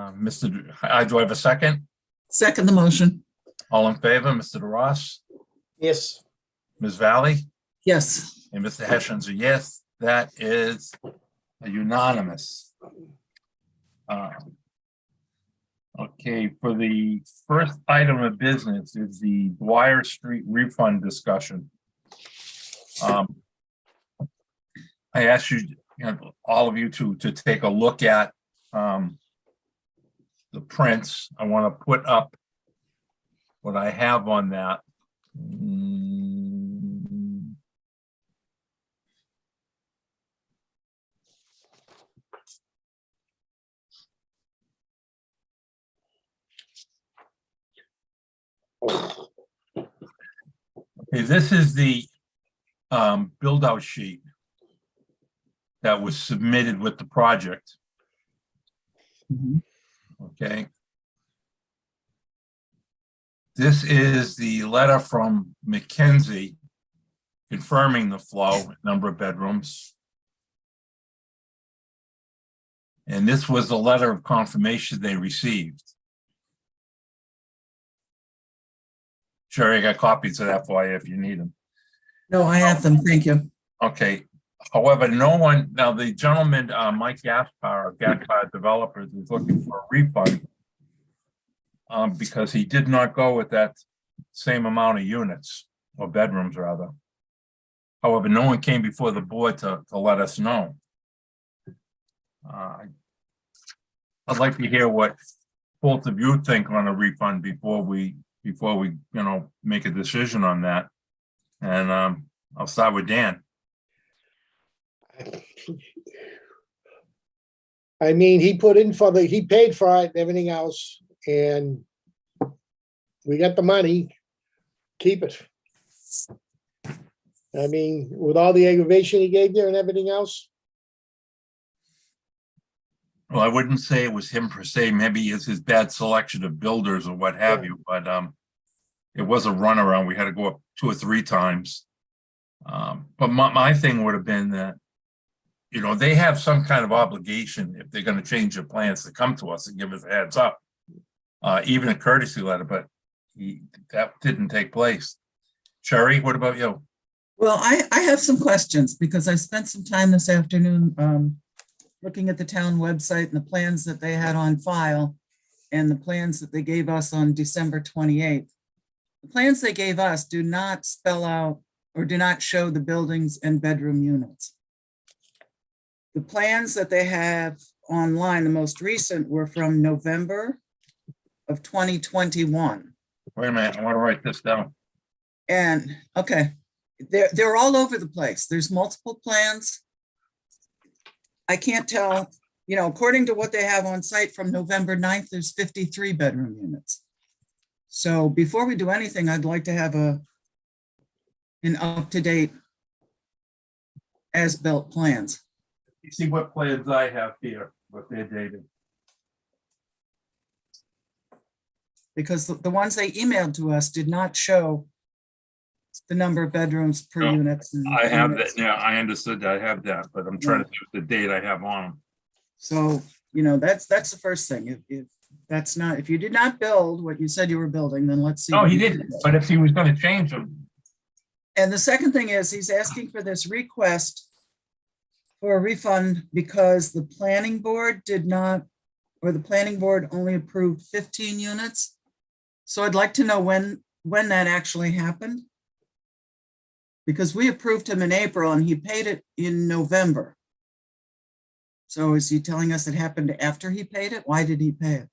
Do I have a second? Second the motion. All in favor, Mr. DeRoss, Yes. Ms. Valley, Yes. and Mr. Hession's a yes. That is unanimous. Okay, for the first item of business is the Dwyer Street refund discussion. I asked you, all of you to take a look at the prints. I want to put up what I have on that. Okay, this is the build out sheet that was submitted with the project. Okay. This is the letter from McKinsey confirming the flow, number of bedrooms. And this was the letter of confirmation they received. Sure, I got copies of that for you if you need them. No, I have them. Thank you. Okay. However, no one, now the gentleman, Mike Gaspar, Gaspar Developers, is looking for a refund because he did not go with that same amount of units or bedrooms rather. However, no one came before the board to let us know. I'd like to hear what both of you think on a refund before we make a decision on that. And I'll start with Dan. I mean, he paid for it and everything else, and we got the money, keep it. I mean, with all the aggravation he gave there and everything else. Well, I wouldn't say it was him per se. Maybe it's his bad selection of builders or what have you, but it was a runaround. We had to go up 2 or 3 times. But my thing would have been that, they have some kind of obligation if they're going to change their plans to come to us and give us a heads up, even a courtesy letter, but that didn't take place. Sherry, what about you? Well, I have some questions because I spent some time this afternoon looking at the town website and the plans that they had on file and the plans that they gave us on December 28th. The plans they gave us do not spell out or do not show the buildings and bedroom units. The plans that they have online, the most recent, were from November of 2021. Wait a minute, I want to write this down. And okay, they're all over the place. There's multiple plans. I can't tell, according to what they have on site from November 9th, there's 53 bedroom units. So before we do anything, I'd like to have an up-to-date as-built plans. You see what plans I have here, what they're dated. Because the ones they emailed to us did not show the number of bedrooms per unit. I have that. Yeah, I understood that. I have that, but I'm trying to see what the date I have on them. So, that's the first thing. If you did not build what you said you were building, then let's see. No, he didn't. But if he was going to change them. And the second thing is he's asking for this request for a refund because the planning board the planning board only approved 15 units. So I'd like to know when that actually happened. Because we approved him in April and he paid it in November. So is he telling us it happened after he paid it? Why did he pay it?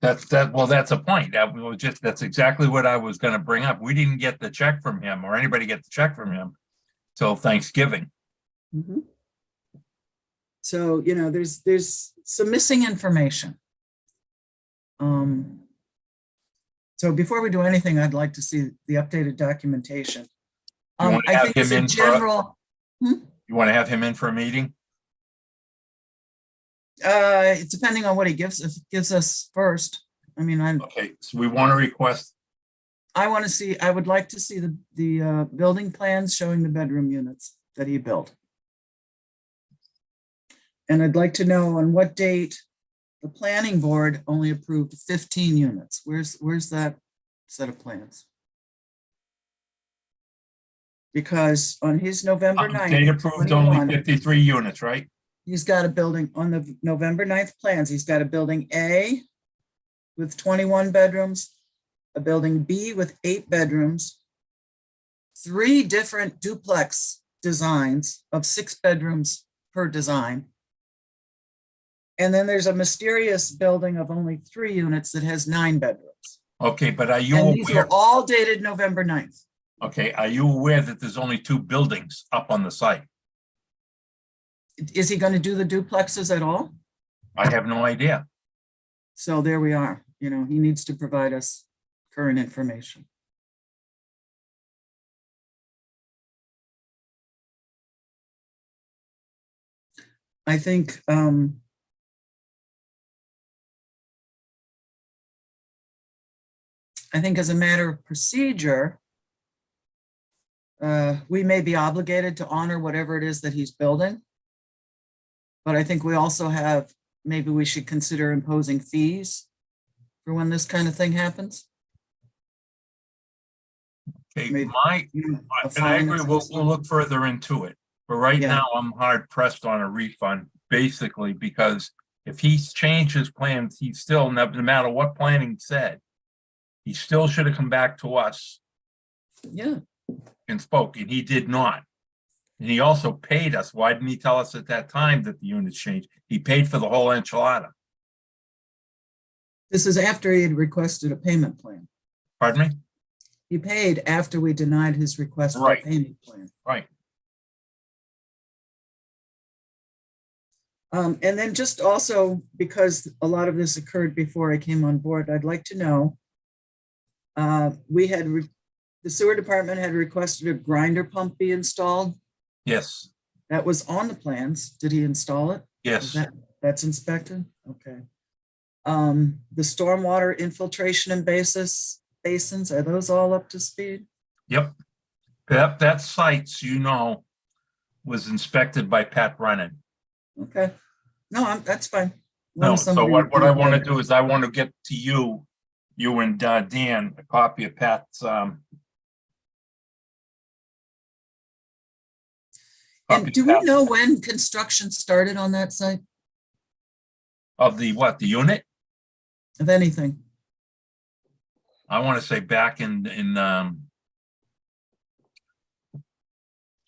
Well, that's a point. That's exactly what I was going to bring up. We didn't get the check from him or anybody get the check from him till Thanksgiving. Mm-hmm. So, there's some missing information. So before we do anything, I'd like to see the updated documentation. I think it's a general. You want to have him in for a meeting? It's depending on what he gives us first. I mean, okay. So we want to request. I would like to see the building plans showing the bedroom units that he built. And I'd like to know on what date the planning board only approved 15 units. Where's that set of plans? Because on his November 9th, They approved only 21, 53 units, right? he's got a building on the November 9th plans. He's got a building A with 21 bedrooms, a building B with 8 bedrooms, 3 different duplex designs of 6 bedrooms per design. And then there's a mysterious building of only 3 units that has 9 bedrooms. Okay, but are you And these aware? were all dated November 9th. Okay, are you aware that there's only 2 buildings up on the site? Is he going to do the duplexes at all? I have no idea. So there we are. You know, he needs to provide us current information. I think as a matter of procedure, we may be obligated to honor whatever it is that he's building. But I think we also have, maybe we should consider imposing fees for when this kind of thing happens. Okay, Maybe, you know, a and I fine of agree, some we'll sort. look further into it. But right Yeah. now, I'm hard pressed on a refund, basically, because if he's changed his plans, he's still, no matter what planning said, he still should have come back to us Yeah, and spoke, and he did not. And he also paid us. Why didn't he tell us at that time that the units changed? He paid for the whole enchilada. this is after he had requested a payment plan. Pardon me? He paid after we denied his request for a Right. payment plan. Right. And then just also, because a lot of this occurred before I came on board, I'd like to know, the sewer department had requested a grinder pump be installed. Yes, That was on the plans. Did he install it? Is yes. that's inspected? Okay. The stormwater infiltration and basins, are those all up to speed? Yep. That sites, was inspected by Pat Brennan. Okay. No, that's fine. No, so Somebody what I want to review do is I want to get to you and Dan, a copy of Pat's, And do we know when construction started on that site, of the unit? of anything? I want to say back in I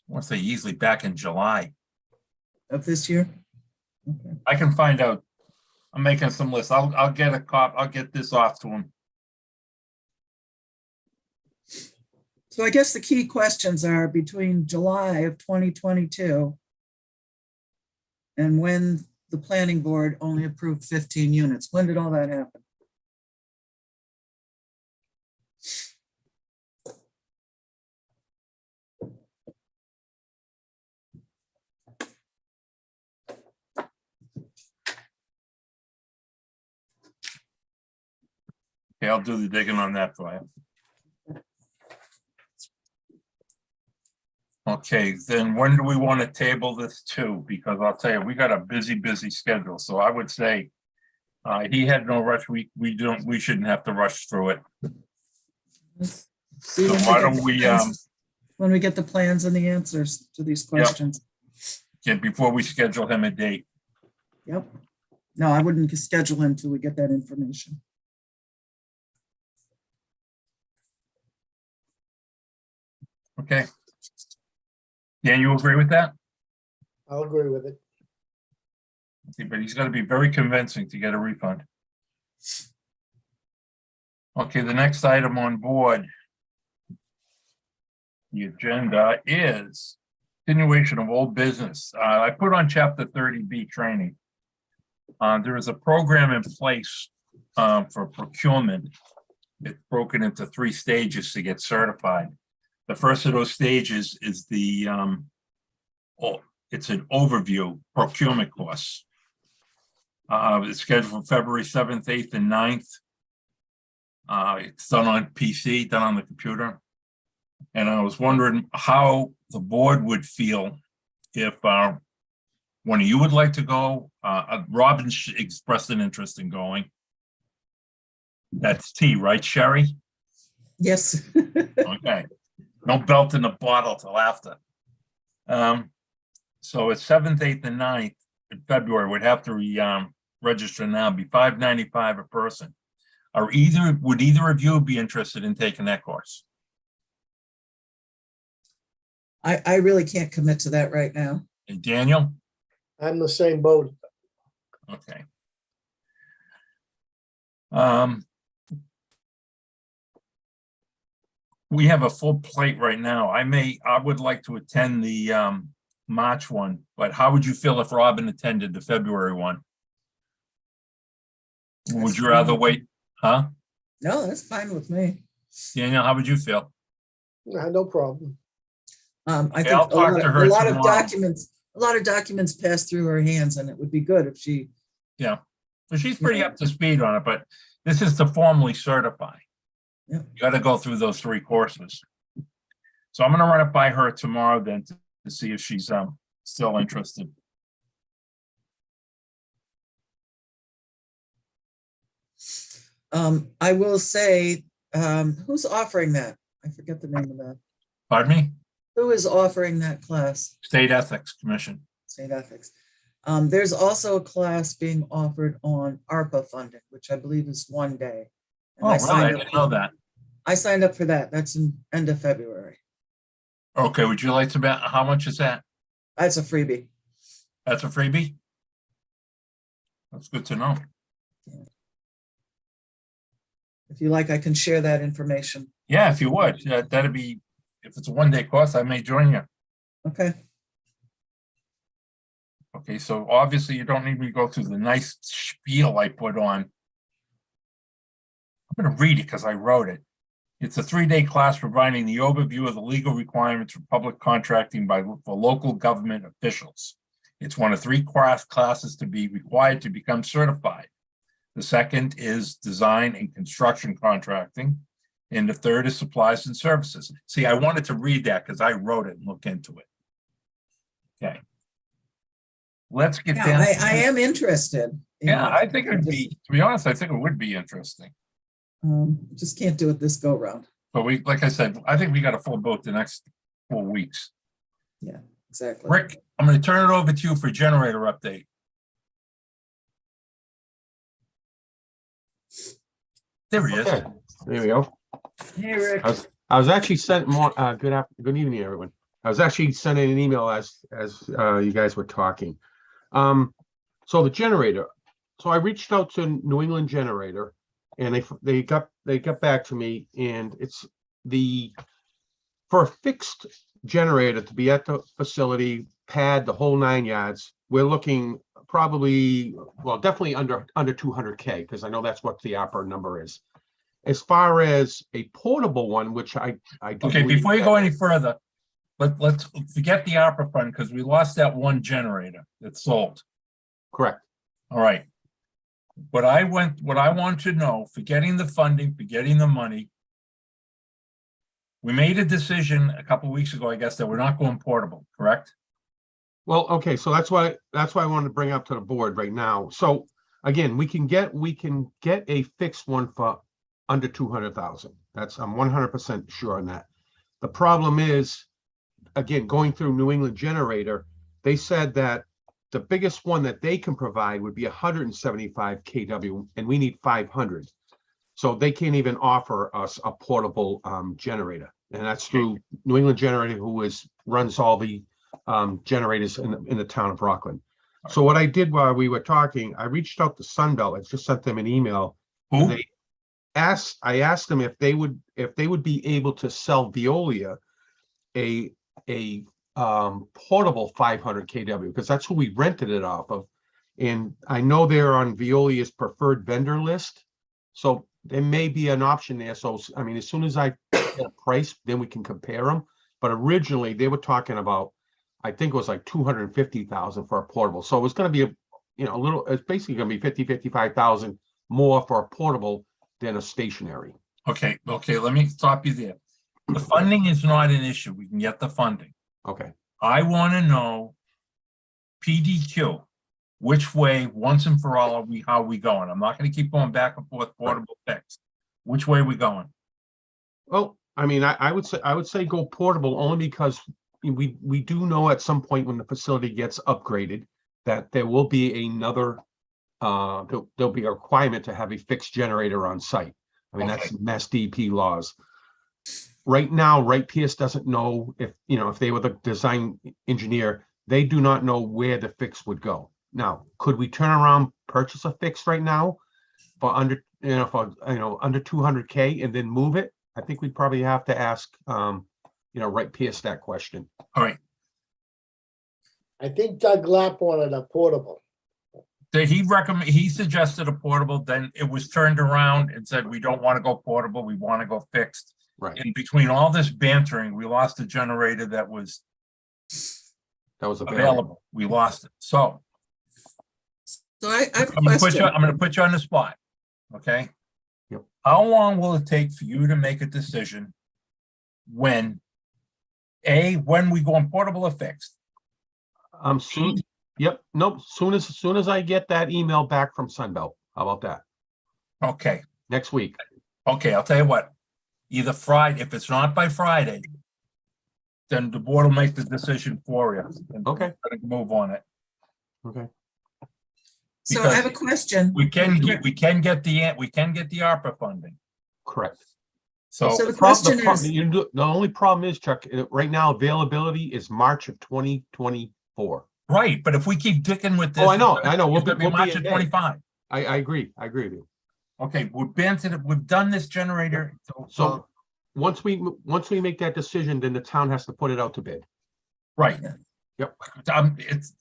want to say easily back in July. Of this year? Okay. I can find out. I'm making some lists. I'll get a cop. I'll get this off to him. So I guess the key questions are between July of 2022 and when the planning board only approved 15 units. When did all that happen? Okay, I'll do the digging on that for you. Okay, then when do we want to table this to? Because I'll tell you, we got a busy schedule. So I would say he had no rush. We shouldn't have to rush through it. Let's see So when why get don't the we, plans- when we get the plans and the answers to these questions. before we schedule him a date. Yep. No, I wouldn't schedule him till we get that information. Okay. Dan, you agree with that? I'll agree with it. Okay, but he's got to be very convincing to get a refund. Okay, the next item on board, the agenda is continuation of old business. I put on chapter 30B training. There is a program in place for procurement. It's broken into 3 stages to get certified. The first of those stages is the it's an overview procurement course. It's scheduled for February 7th, 8th, and 9th. It's done on PC, done on the computer. And I was wondering how the board would feel if one of you would like to go, Robin expressed an interest in going. That's T, right, Sherry? Yes. Okay. No belt in the bottle till after. So it's 7th, 8th, and 9th in February. Would have to register now, be $5.95 a person. Would either of you be interested in taking that course? I really can't commit to that right now. Hey, Daniel? I'm the same boat. Okay. We have a full plate right now. I would like to attend the March one, but how would you feel if Robin attended the February one? Would That's you fine rather with wait? Huh? No, that's fine with me. Daniel, how would you feel? No problem. I Okay, think I'll talk to her a lot tomorrow. a lot of documents pass through her hands, and it would be good if she, Yeah. So she's pretty up to speed on it, but this is to formally certify. Yeah. You got to go through those 3 courses. So I'm going to run it by her tomorrow then to see if she's still interested. I will say, who's offering that? I forget the name of that. Pardon me? Who is offering that class? State Ethics Commission. State Ethics. There's also a class being offered on ARPA funding, which I believe is 1 day. And Oh, really? I didn't know that. I signed up for that. That's in end of February. Okay, would you like to bet, how much is that? That's a freebie. That's a freebie? That's good to know. If you like, I can share that information. Yeah, if you would, that'd be, if it's a 1-day course, I may join you. Okay. Okay, so obviously you don't need me to go through the nice spiel I put on. I'm going to read it because I wrote it. It's a 3-day class providing the overview of the legal requirements for public contracting for local government officials. It's one of 3 classes to be required to become certified. The second is design and construction contracting. And the third is supplies and services. See, I wanted to read that because I wrote it and look into it. Okay. Let's get Yeah, down. I am interested. Yeah, I think it would be, to be honest, I think it would be interesting. Just can't do it this go round. But we, like I said, I think we got a full boat the next 4 weeks. Yeah, exactly. Rick, I'm going to turn it over to you for generator update. There he is. Okay, there we go. Hey, Rick. I was actually sent more, good evening, everyone. I was actually sending an email as you guys were talking. So the generator, so I reached out to New England Generator and they got back to me, and it's for a fixed generator to be at the facility, pad, the whole 9 yards, we're looking probably, well, definitely under 200K, because I know that's what the upper number is. As far as a portable one, which I do. Okay, before you go any further, let's forget the opera fund because we lost that 1 generator that sold. Correct. All right. What I want to know, forgetting the funding, forgetting the money, we made a decision a couple of weeks ago, I guess, that we're not going portable, correct? Well, okay, so that's why I wanted to bring up to the board right now. So again, we can get a fixed one for under 200,000. That's, I'm 100% sure on that. The problem is, again, going through New England Generator, they said that the biggest one that they can provide would be 175 kW, and we need 500. So they can't even offer us a portable generator, and that's through New England Generator, who runs all the generators in the town of Rockland. So what I did while we were talking, I reached out to Sunbelt. I just sent them an email. Who? I asked them if they would be able to sell Veolia a portable 500 kW, because that's who we rented it off of, and I know they're on Veolia's preferred vendor list, so there may be an option there. So I mean, as soon as I get a price, then we can compare them. But originally they were talking about, I think it was like 250,000 for a portable. So it was going to be a little. It's basically going to be 55,000 more for a portable than a stationary. Okay, let me stop you there. The funding is not an issue. We can get the funding. Okay. I want to know PDQ, which way, once and for all, how are we going? I'm not gonna keep going back and forth, portable fix. Which way are we going? Well, I mean, I would say go portable only because we do know at some point when the facility gets upgraded that there will be another, there'll be a requirement to have a fixed generator on site. I mean, that's Mass DEP laws. Right now, Wright Pierce doesn't know if they were the design engineer, they do not know where the fix would go. Now, could we turn around, purchase a fix right now for under 200K and then move it? I think we'd probably have to ask, Wright Pierce that question. All right. I think Doug Lapp wanted a portable. He suggested a portable, then it was turned around and said, we don't want to go portable, we want to go fixed. Right. In between all this bantering, we lost a generator that was available. We lost it. So I have a I'm gonna question. put you on the spot. Okay. Yep. How long will it take for you to make a decision when we go on portable or fixed? Soon. Yep. Nope. Soon as I get that email back from Sunbelt. How about that? Okay. Next week. Okay. I'll tell you what. Either Friday, if it's not by Friday, then the board will make the decision for you. And Okay. move on it. Okay. So I have a question. We can get the ARPA funding. Correct. So So the question is, The only problem is, Chuck, right now availability is March of 2024. right, but if we keep dicking with this, Oh, I know. it's gonna be March of 25. I agree with you. Okay, we've done this generator. So once we make that decision, then the town has to put it out to bid. Right. Yep. It's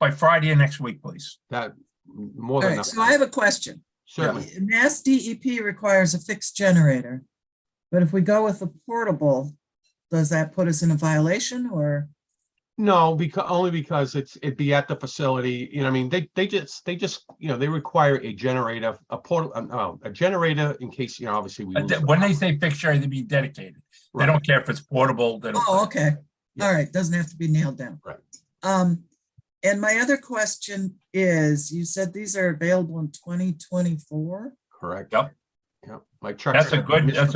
by Friday of next week, please. That more all than right, enough. so I have a question. Certainly. Mass DEP requires a fixed generator, but if we go with a portable, does that put us in a violation or? No, only because it'd be at the facility. I mean, they just they require a generator, a generator in case obviously we lose the When they power. say fixed generator, they be dedicated. They Right. don't care if it's portable. They don't. Oh, okay. Yeah. All right, doesn't have to be nailed down. Right. And my other question is, you said these are available in 2024? Correct. Yep. Yep. Like Chuck That's said, a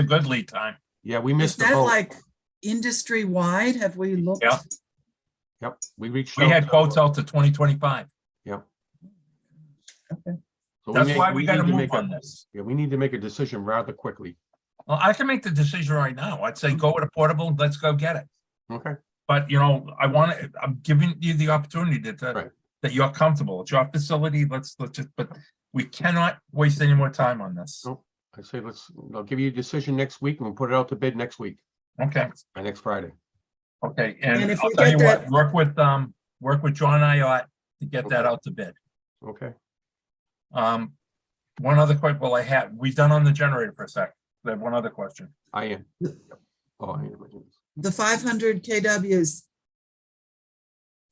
good lead time. Yeah, we Is missed the that boat. like industry-wide? Have we looked? Yeah. Yep. We reached. We out had to- quotes out to 2025. Yep. Okay. So That's why we need gotta to move make on this. Yeah, we need to make a decision rather quickly. Well, I can make the decision right now. I'd say go with a portable. Let's go get it. Okay. But I'm giving you the opportunity Right. that you're comfortable. It's your facility. Let's just, but we cannot waste any more time on this. Nope. I say I'll give you a decision next week and we'll put it out to bid next week, Okay, by next Friday. okay. And And if I'll we tell you get what, work with John Iott to get that Okay. out to bid. Okay. One other quick, we done on the generator for a sec. I have one other question. I am. Yep. Oh, I am. The 500 kWs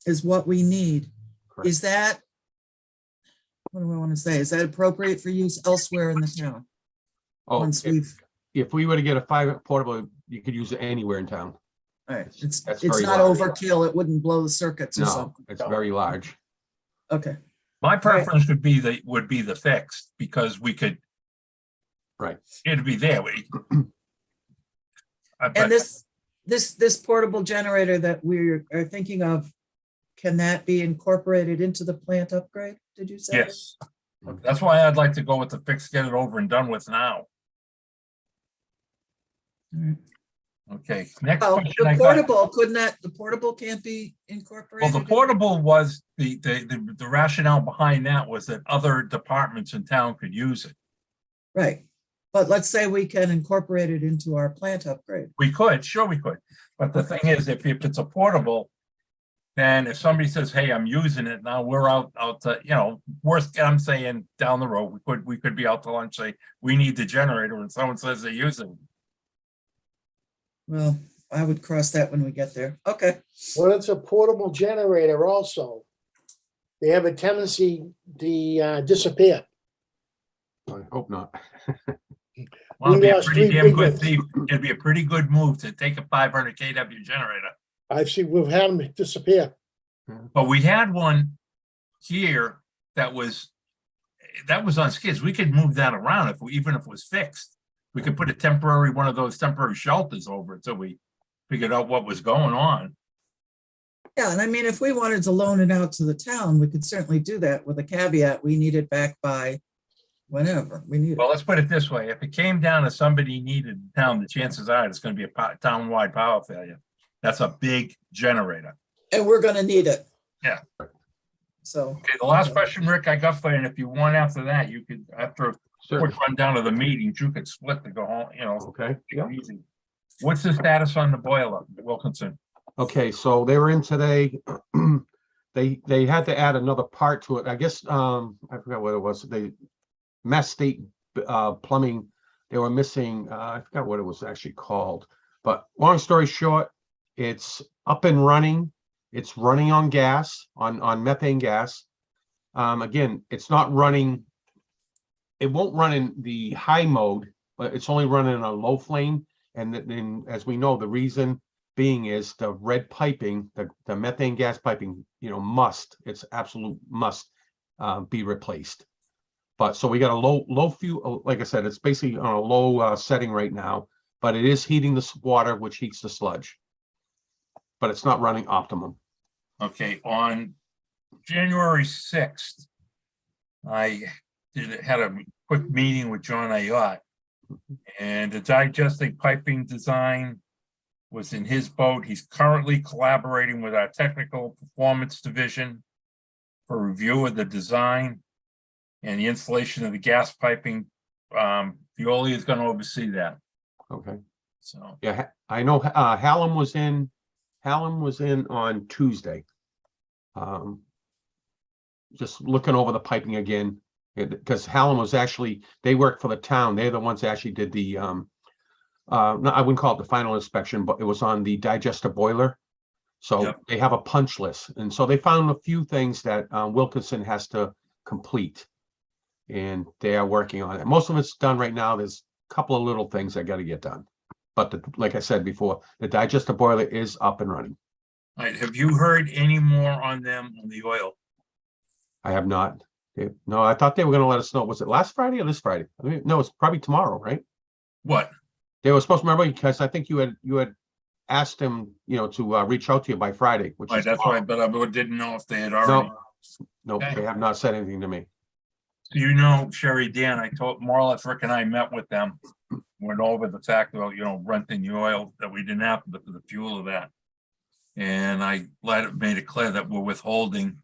is what we need. Correct. Is that, what do I want to say? Is that appropriate for use elsewhere in the town? Oh, Once we've, if we were to get a 5 portable, you could use it anywhere in town. all right, it's That's not very large. overkill. It wouldn't blow the circuits or No, something. it's very large. Okay, My preference would be the fixed because we could. Right. It'd be there. and this portable generator that we are thinking of, can that be incorporated into the plant upgrade? Did you say? Yes, that's why I'd like to go with the fixed, get it over and done with now. All right. Okay, next Oh, question the I got. portable, the portable can't be Well, incorporated? the portable was, the rationale behind that was that other departments in town could use it. Right, but let's say we can incorporate it into our plant upgrade. We could, sure we could. But the thing is, if it's a portable, then if somebody says, hey, I'm using it now, we're out to, worst, I'm saying down the road, we could be out to lunch, say, we need the generator, and someone says they're using it. Well, I would cross that when we get there. Okay, When it's a portable generator also, they have a tendency to disappear. I hope not. Well, it'd be a lost pretty 3 damn big good ones. thief. It'd be a pretty good move to take a 500 kW generator. We've had them disappear. But we had one here that was on skids. We could move that around even if it was fixed. We could put one of those temporary shelters over it till we figured out what was going on. Yeah, and I mean, if we wanted to loan it out to the town, we could certainly do that with a caveat. We need it back by whenever we need Well, it. let's put it this way. If it came down to somebody needed the town, the chances are it's gonna be a town-wide power failure. That's a big generator. And we're gonna need it. Yeah. So. Okay, the last question, Rick, I got for you, and if you want after that, you could, after a Sure. quick rundown of the meetings, you could split to go home, Okay, take yeah. it easy. What's the status on the boiler, Wilkinson? Okay, so they were in today. They had to add another part to it. I guess, I forgot what it was. Mass State Plumbing, they were missing, I forgot what it was actually called. But long story short, it's up and running. It's running on gas, on methane gas. Again, it's not running, it won't run in the high mode, but it's only running in a low flame. And then, as we know, the reason being is the red piping, the methane gas piping, it's absolute must be replaced. But so we got a low fuel, like I said, it's basically on a low setting right now, but it is heating the water, which heats the sludge. But it's not running optimum. Okay, on January 6th, I had a quick meeting with John Ayotte, and the digesting piping design was in his boat. He's currently collaborating with our technical performance division for review of the design and the installation of the gas piping. Veolia is going to oversee that. Okay. So Yeah, I know Hallam was in on Tuesday. Just looking over the piping again, because Hallam was actually, they work for the town. They're the ones that actually did the no, I wouldn't call it the final inspection, but it was on the digester boiler. So Yep. they have a punch list. And so they found a few things that Wilkinson has to complete. And they are working on it. Most of it's done right now. There's a couple of little things that got to get done. But like I said before, the digester boiler is up and running. all right, have you heard any more on them on the oil? I have not. No, I thought they were going to let us know. Was it last Friday or this Friday? I mean, no, it's probably tomorrow, right? What? They were supposed to remember, because I think you had asked them, to reach out to you by Friday, which Right, is that's tomorrow. why, but I didn't know if they had already. No, Okay. they have not said anything to me. Sherry Dan, I told more or less Rick and I met with them. Went over the fact of, renting the oil that we didn't have for the fuel of that. And I made it clear that we're withholding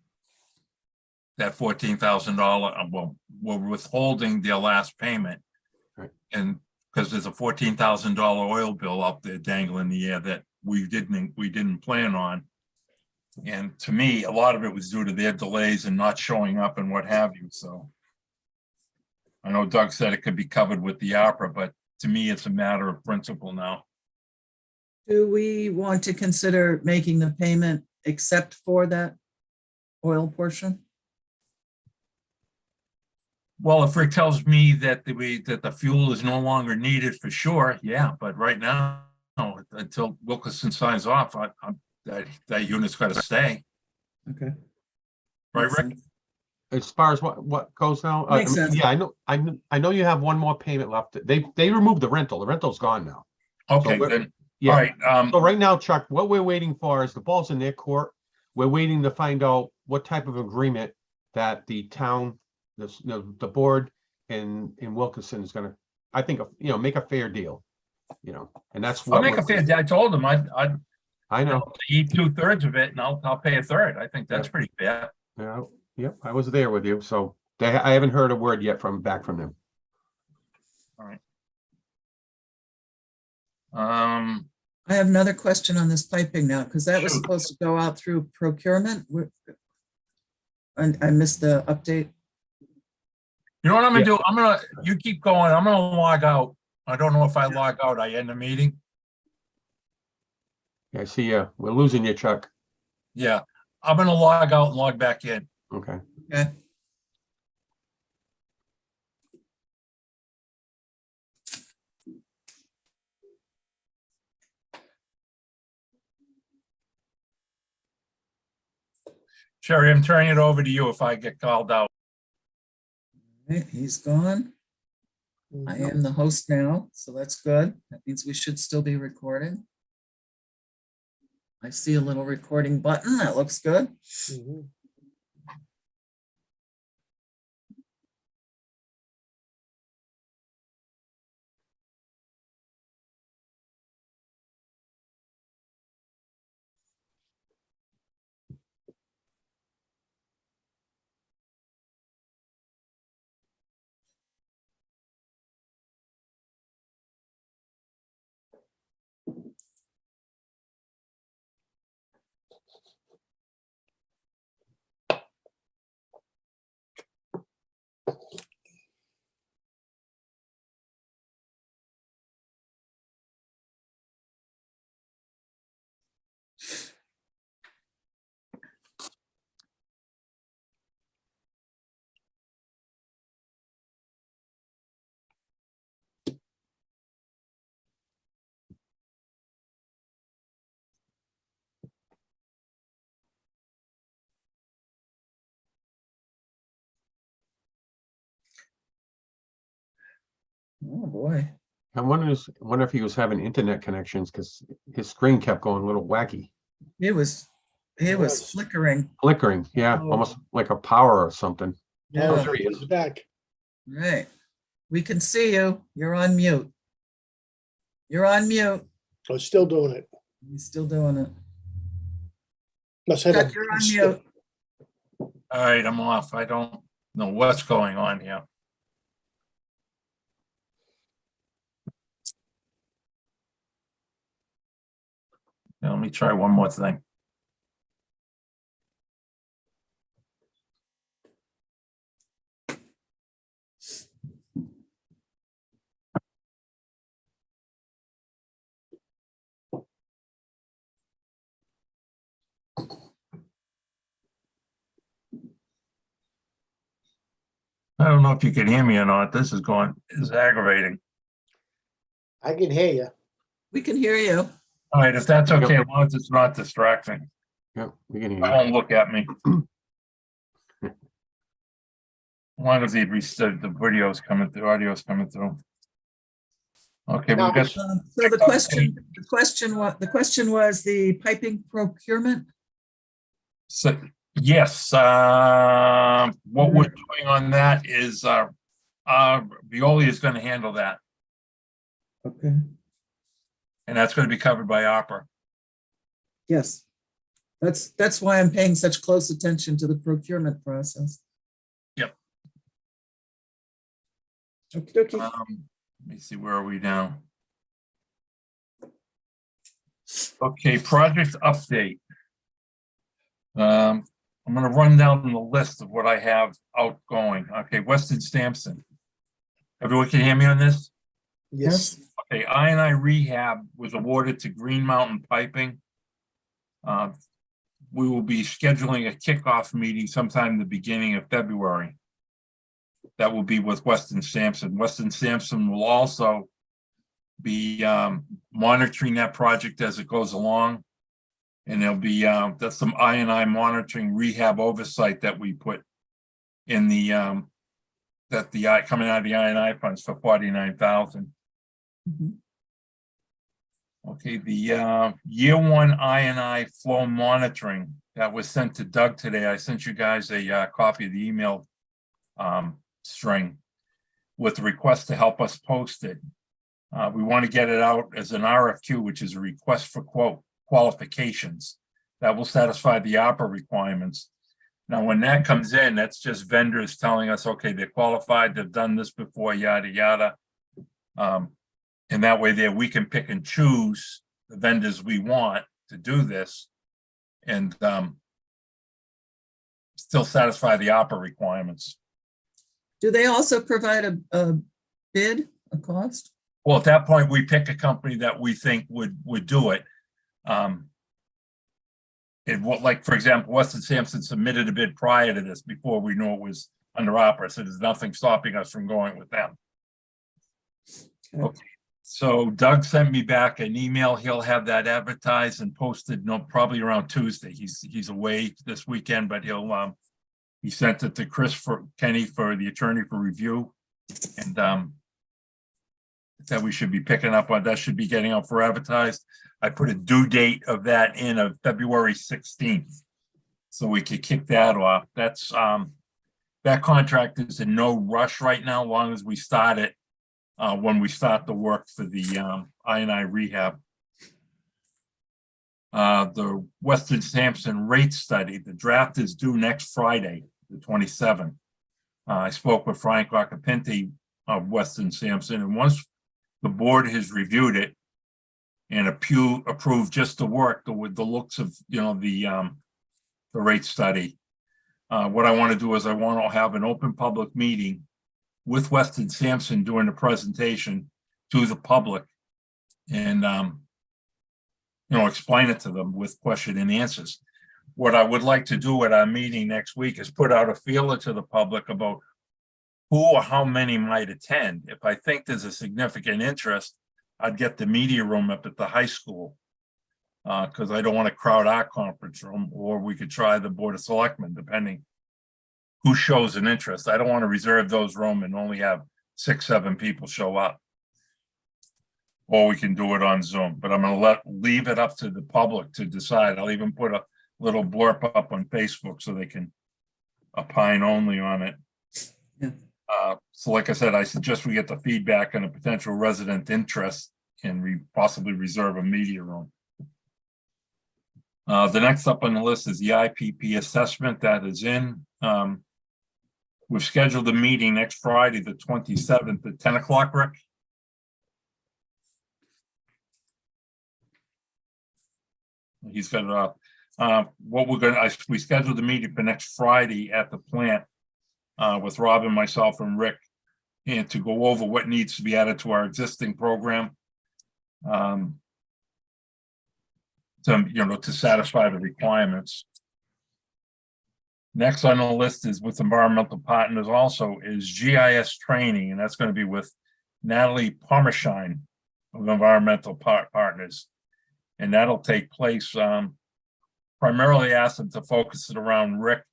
that $14,000. Well, we're withholding their last payment. Right. And because there's a $14,000 oil bill up there dangling in the air that we didn't plan on. And to me, a lot of it was due to their delays and not showing up and what have you. So I know Doug said it could be covered with the ARPA, but to me, it's a matter of principle now. Do we want to consider making the payment except for that oil portion? Well, if Rick tells me that the fuel is no longer needed, for sure, yeah. But right now, until Wilkinson signs off, that unit's got to stay. Okay. Right, Makes Rick? sense. As far as what goes now, Makes sense. yeah, I know you have one more payment left. They removed the rental. The rental's gone now. Okay, we're- then, Yeah. all right. So right now, Chuck, what we're waiting for is the ball's in their court. We're waiting to find out what type of agreement that the town, the board and Wilkinson is gonna, I think, make a fair deal. And that's I'll what make a fair. I told him I'd I know. eat 2/3 of it, and I'll pay a third. I think that's pretty fair. Yeah, yep, I was there with you, so I haven't heard a word yet back from them. All right. I have another question on this piping now, because that was Shoot. supposed to go out through procurement. And I missed the update. You know what I'm gonna do? You keep going. I'm gonna log out. I don't know if I log out, I end the meeting. Yeah, I see, we're losing you, Chuck. Yeah, I'm gonna log out and log back in. Okay. Okay. Sherry, I'm turning it over to you if I get called out. Right, he's gone. I am the host now, so that's good. That means we should still be recording. I see a little recording button. That looks good. Mhm. Oh, boy. I wonder if he was having internet connections because his screen kept going a little wacky. It was was. flickering. Flickering, yeah, Oh. almost like a power or something. Yeah, Yeah. there he is. he's back. Right. We can see you. You're on mute. You're on mute. I was still doing it. He's still doing it. Must have Chuck, you're on mute. All right, I'm off. I don't know what's going on here. Now, let me try one more thing. I don't know if you can hear me or not. This is aggravating. I can hear you. We can hear you. All right, if that's okay, as long as it's not distracting. Yeah, we can hear you. Don't look at me. As long as the video's coming through, audio's coming through. Okay, Now- we've got, So the question was the piping procurement. so, yes, what we're doing on that is, Veolia is gonna handle that, Okay. and that's gonna be covered by opera. Yes. That's why I'm paying such close attention to the procurement process. Yep. Okey-dokey. Let me see, where are we now? Okay, project update. I'm gonna run down the list of what I have outgoing. Okay, Weston Sampson. Everyone can hear me on this? Yes. Okay, I rehab was awarded to Green Mountain Piping. We will be scheduling a kickoff meeting sometime in the beginning of February. That will be with Weston Sampson. Weston Sampson will also be monitoring that project as it goes along. And there'll be that's some I monitoring rehab oversight that we put in the coming out of the I funds for 49,000. Mhm. Okay, the year one I flow monitoring that was sent to Doug today. I sent you guys a copy of the email string with the request to help us post it. We want to get it out as an RFQ, which is a request for qualifications that will satisfy the opera requirements. Now, when that comes in, that's just vendors telling us, okay, they're qualified, they've done this before, yada, yada. And that way there we can pick and choose the vendors we want to do this and still satisfy the opera requirements. Do they also provide a bid, a cost? Well, at that point, we pick a company that we think would do it. Like, for example, Weston Sampson submitted a bid prior to this before we knew it was under opera, so there's nothing stopping us from going with them. Okay. Okay. So Doug sent me back an email. He'll have that advertised and posted, no, probably around Tuesday. He's away this weekend, but he sent it to Kenny for the attorney for review. And that we should be picking up on, that should be getting out for advertised. I put a due date of that in of February 16th. So we could kick that off. That's that contract is in no rush right now, long as we start it when we start the work for the I&I rehab. The Weston Sampson rate study, the draft is due next Friday, the 27th. I spoke with Frank Rockapinti of Weston Sampson, and once the board has reviewed it and approved just the work, with the looks of, the rate study. What I want to do is I want to have an open public meeting with Weston Sampson doing the presentation to the public and, explain it to them with question and answers. What I would like to do at our meeting next week is put out a feeler to the public about who or how many might attend. If I think there's a significant interest, I'd get the media room up at the high school. Because I don't want to crowd our conference room, or we could try the Board of Selectmen, depending who shows an interest. I don't want to reserve those room and only have 6, 7 people show up. Or we can do it on Zoom, but I'm going to leave it up to the public to decide. I'll even put a little blurb up on Facebook so they can opine only on it. Yeah. So like I said, I suggest we get the feedback on a potential resident interest and possibly reserve a media room. The next up on the list is the IPP assessment that is in. We've scheduled a meeting next Friday, the 27th at 10 o'clock, Rick. He's got it up. We scheduled the meeting for next Friday at the plant with Rob and myself and Rick, and to go over what needs to be added to our existing program. To satisfy the requirements. Next on the list is with environmental partners also is GIS training, and that's going to be with Natalie Pomershine of Environmental Partners. And that'll take place, primarily asked them to focus it around Rick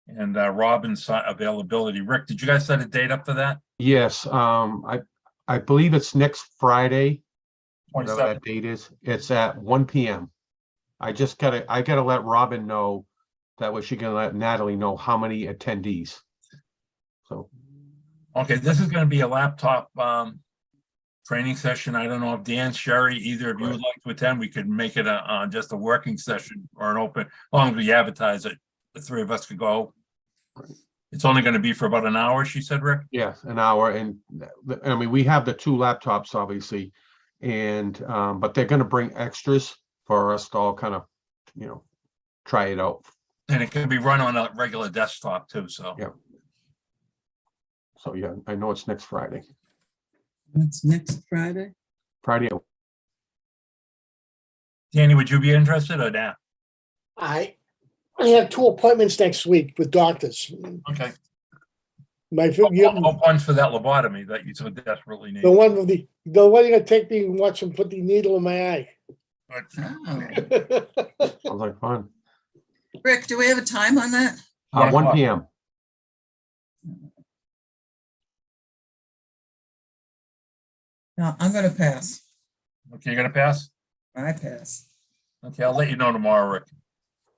and Robin's availability. Rick, did you guys set a date up for that? Yes, I believe it's next Friday, whatever 27th. that date is. It's at 1 p.m. I gotta let Robin know, that way she can let Natalie know how many attendees. So. Okay, this is going to be a laptop training session. I don't know if Dan, Sherry, either of you would like to attend. We could make it just a working session or an open, as long as we advertise it, the 3 of us could go. It's only going to be for about an hour, she said, Rick? Yes, an hour, and I mean, we have the 2 laptops, obviously, and but they're gonna bring extras for us to all kind of, try it out. And it can be run on a regular desktop too, so. Yeah. So, yeah, I know it's next Friday. That's next Friday. Friday, Danny, would you be interested or not? I have 2 appointments next week with doctors. Okay. The One's for that lobotomy that you so desperately need. one with the one you're gonna take me and watch them put the needle in my eye. Oh. sounds like fun. Rick, do we have a time on that? 1 p.m. No, I'm gonna pass. Okay, you're gonna pass? I pass. Okay, I'll let you know tomorrow, Rick.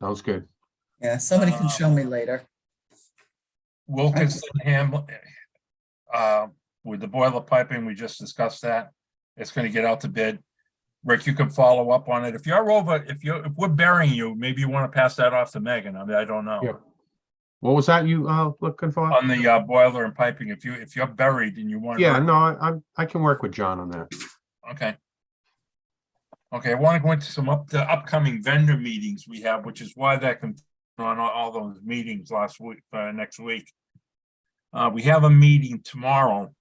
Sounds good. Yeah, somebody can show me later. Wilkinson with the boiler piping, we just discussed that. It's gonna get out to bid. Rick, you can follow up on it. If we're burying you, maybe you want to pass that off to Megan. I mean, I don't know. Yep. What was that you looking for? On the boiler and piping, if you're buried and you want. Yeah, no, I can work with John on that. Okay. Okay, I want to go into some the upcoming vendor meetings we have, which is why that can on all those meetings next week. We have a meeting tomorrow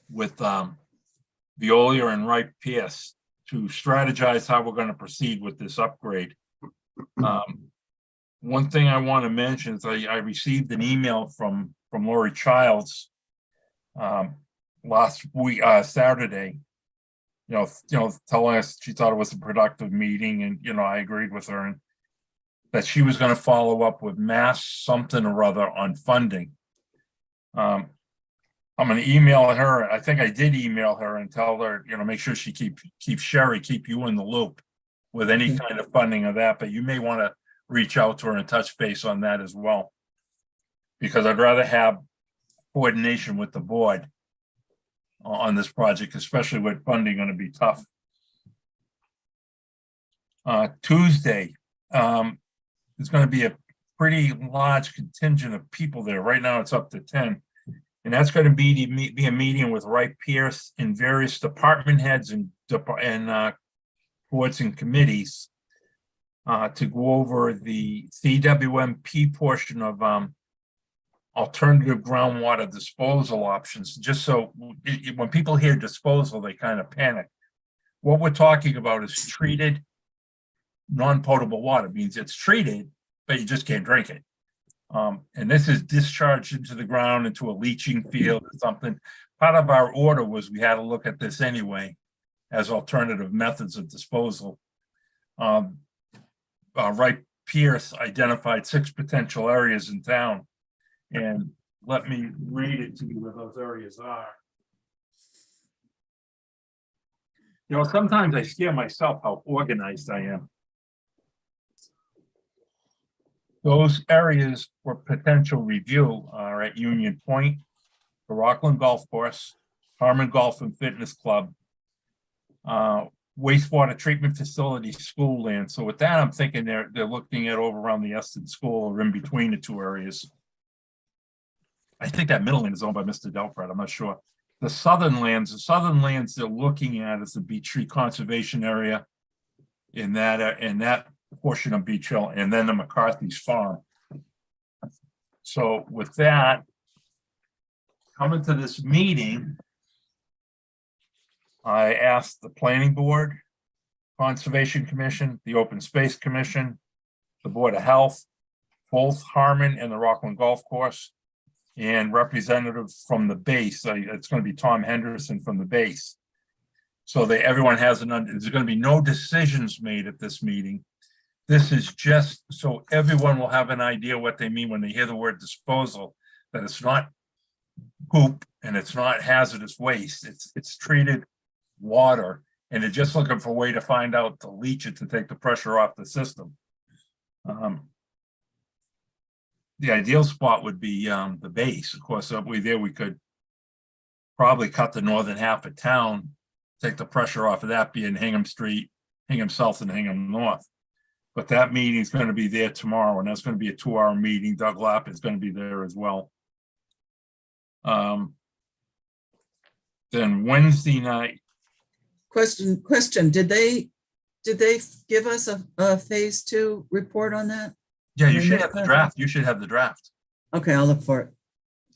with Veolia and Wright Pierce to strategize how we're going to proceed with this upgrade. One thing I want to mention is I received an email from Lori Childs last week, Saturday, telling us she thought it was a productive meeting, and, I agreed with her, and that she was gonna follow up with Mass something or other on funding. I'm gonna email her. I think I did email her and tell her, make sure she keep you in the loop with any Okay. kind of funding of that, but you may want to reach out to her and touch base on that as well. Because I'd rather have coordination with the board on this project, especially with funding going to be tough. Tuesday, there's going to be a pretty large contingent of people there. Right now it's up to 10. And that's going to be a meeting with Wright Pierce and various department heads and boards and committees to go over the CWMP portion of alternative groundwater disposal options. Just so when people hear disposal, they kind of panic. What we're talking about is treated non-potable water. It means it's treated, but you just can't drink it. And this is discharged into the ground, into a leaching field or something. Part of our order was we had to look at this anyway as alternative methods of disposal. Wright Pierce identified 6 potential areas in town. And let me read it to you where those areas are. Sometimes I scare myself how organized I am. Those areas for potential review are at Union Point, the Rockland Golf Course, Harmon Golf and Fitness Club, wastewater treatment facility, school land. So with that, I'm thinking they're looking at over around the Eston School or in between the 2 areas. I think that middle land is owned by Mr. Delfred. I'm not sure. The southern lands they're looking at is the Beech Tree Conservation Area in that portion of Beech Hill, and then the McCarthy's Farm. So with that, coming to this meeting, I asked the Planning Board, Conservation Commission, the Open Space Commission, the Board of Health, both Harmon and the Rockland Golf Course, and representatives from the base. It's going to be Tom Henderson from the base. So everyone has there's going to be no decisions made at this meeting. This is just so everyone will have an idea what they mean when they hear the word disposal, that it's not poop and it's not hazardous waste. It's treated water, and they're just looking for a way to find out to leach it to take the pressure off the system. The ideal spot would be the base. Of course, up there we could probably cut the northern half of town, take the pressure off of that, being Hingham Street, Hingham South, and Hingham North. But that meeting is going to be there tomorrow, and that's going to be a 2-hour meeting. Doug Lapp is going to be there as well. Then Wednesday night. Question, did they give us a phase 2 report on that? Yeah, you should have the draft. You should have the draft. Okay, I'll look for it.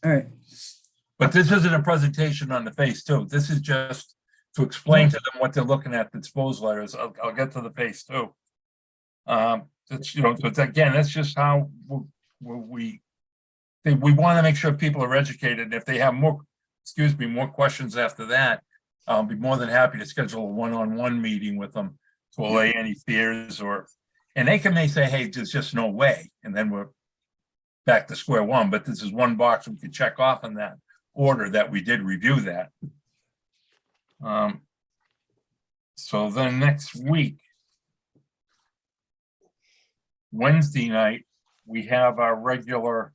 All right. But this isn't a presentation on the phase 2. This is just to explain to them what they're looking at, the disposal areas. I'll get to the phase 2. It's again, that's just how we want to make sure people are educated. And if they have more questions after that, I'll be more than happy to schedule a one-on-one meeting with them to allay any fears, and they may say, hey, there's just no way. And then we're back to square one, but this is one box we could check off in that order that we did review that. So then next week, Wednesday night, we have our regular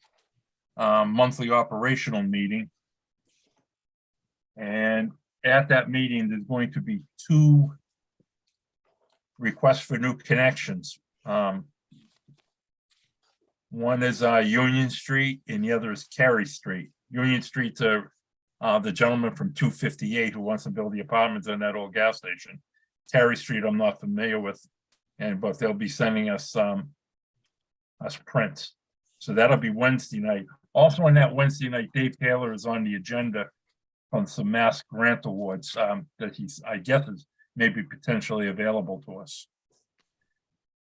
monthly operational meeting. And at that meeting, there's going to be 2 requests for new connections. One is Union Street and the other is Carey Street. Union Street to the gentleman from 258 who wants to build the apartments on that old gas station. Carey Street I'm not familiar with, but they'll be sending us prints. So that'll be Wednesday night. Also on that Wednesday night, Dave Taylor is on the agenda on some mass grant awards that I guess is maybe potentially available to us.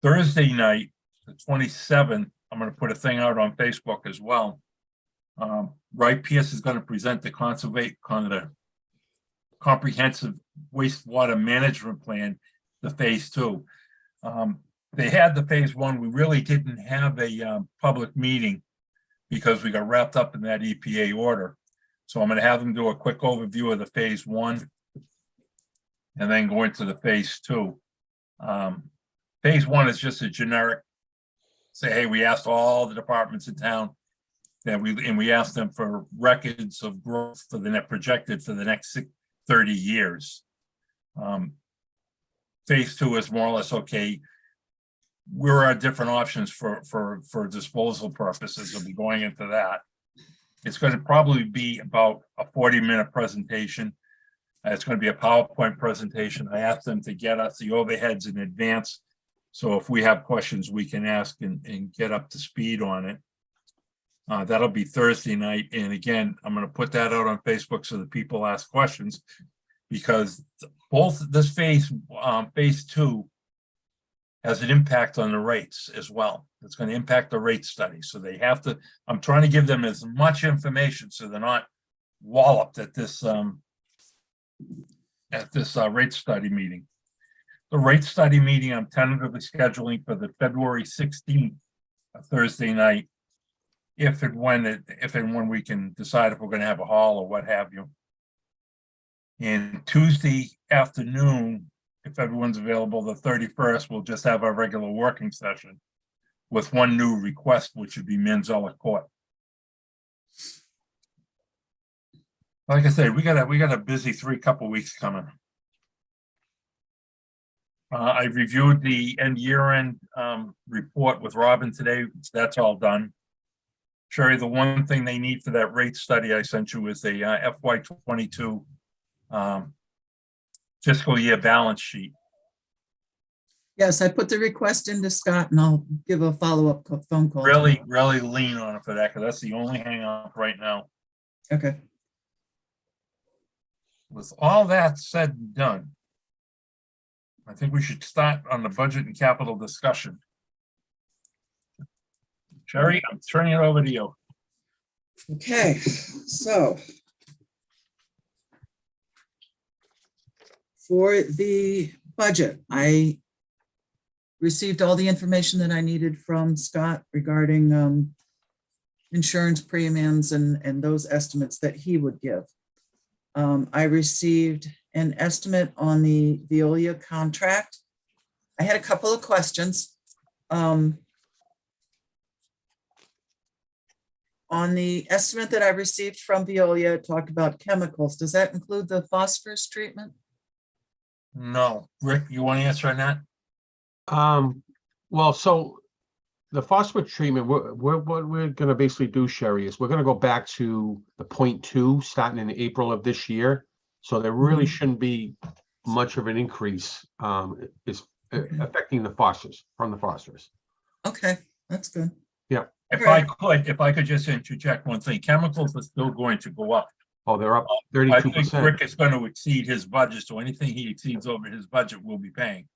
Thursday night, the 27th, I'm going to put a thing out on Facebook as well. Wright Pierce is going to present the comprehensive wastewater management plan, the phase 2. They had the phase 1. We really didn't have a public meeting because we got wrapped up in that EPA order. So I'm going to have them do a quick overview of the phase 1 and then go into the phase 2. Phase 1 is just a generic say, hey, we asked all the departments in town that we asked them for records of growth for the net projected for the next 30 years. Phase 2 is more or less, okay, where are different options for disposal purposes? We'll be going into that. It's going to probably be about a 40-minute presentation. It's going to be a PowerPoint presentation. I asked them to get us the overheads in advance. So if we have questions, we can ask and get up to speed on it. That'll be Thursday night. And again, I'm going to put that out on Facebook so that people ask questions, because both this phase 2 has an impact on the rates as well. It's going to impact the rate study. So they have to, I'm trying to give them as much information so they're not walloped at this rate study meeting. The rate study meeting I'm tentatively scheduling for the February 16th, Thursday night, if and when we can decide if we're going to have a hall or what have you. And Tuesday afternoon, if everyone's available, the 31st, we'll just have our regular working session with one new request, which would be Manzella Court. Like I said, we got a busy couple weeks coming. I reviewed the year-end report with Robin today. That's all done. Sherry, the one thing they need for that rate study I sent you is a FY22 fiscal year balance sheet. Yes, I put the request into Scott and I'll give a follow-up phone call. Really lean on it for that, because that's the only hang up right now. Okay. With all that said and done, I think we should start on the budget and capital discussion. Sherry, I'm turning it over to you. Okay, so for the budget, I received all the information that I needed from Scott regarding insurance premiums and those estimates that he would give. I received an estimate on the Veolia contract. I had a couple of questions. On the estimate that I received from Veolia, it talked about chemicals. Does that include the phosphorus treatment? No, Rick, you want to answer on that? Well, so the phosphate treatment, what we're going to basically do, Sherry, is we're going to go back to the 0.2 starting in April of this year. So there really shouldn't be much of an increase affecting the phosphorus from the phosphorus. Okay, that's good. Yeah. If I could just interject one thing, chemicals are still going to go up. Oh, they're up I think 32%. Rick is going to exceed his budget, so anything he exceeds over his budget will be paying.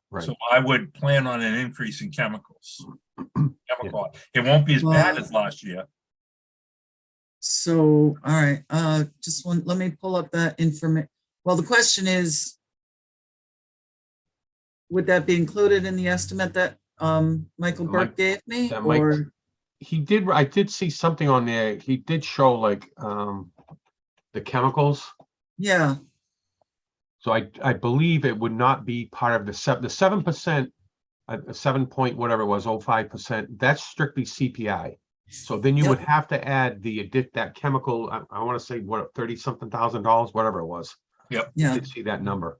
Right. So I would plan on an increase in chemicals. It won't be as bad as last year. So, all right, let me pull up that information. Well, the question is, would that be included in the estimate that Michael Burke gave me? I did see something on there. He did show like the chemicals. Yeah. So I believe it would not be part of the 7%, 7 point whatever it was, 05%. That's strictly CPI. So then you would have to add that chemical. I want to say what, $30-something thousand, whatever it was. Yep. Yeah. I did see that number.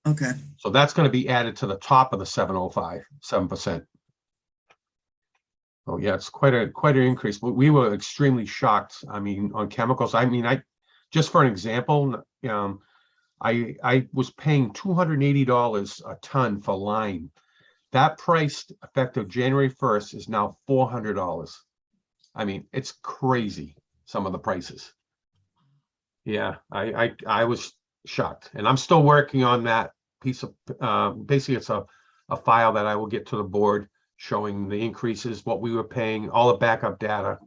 Okay. So that's going to be added to the top of the 7%. Oh yeah, it's quite an increase. But we were extremely shocked. I mean, on chemicals. I mean, just for an example, I was paying $280 a ton for lime. That price effective January 1st is now $400. I mean, it's crazy, some of the prices. Yeah, I was shocked, and I'm still working on that piece of basically it's a file that I will get to the board showing the increases, what we were paying, all the backup data.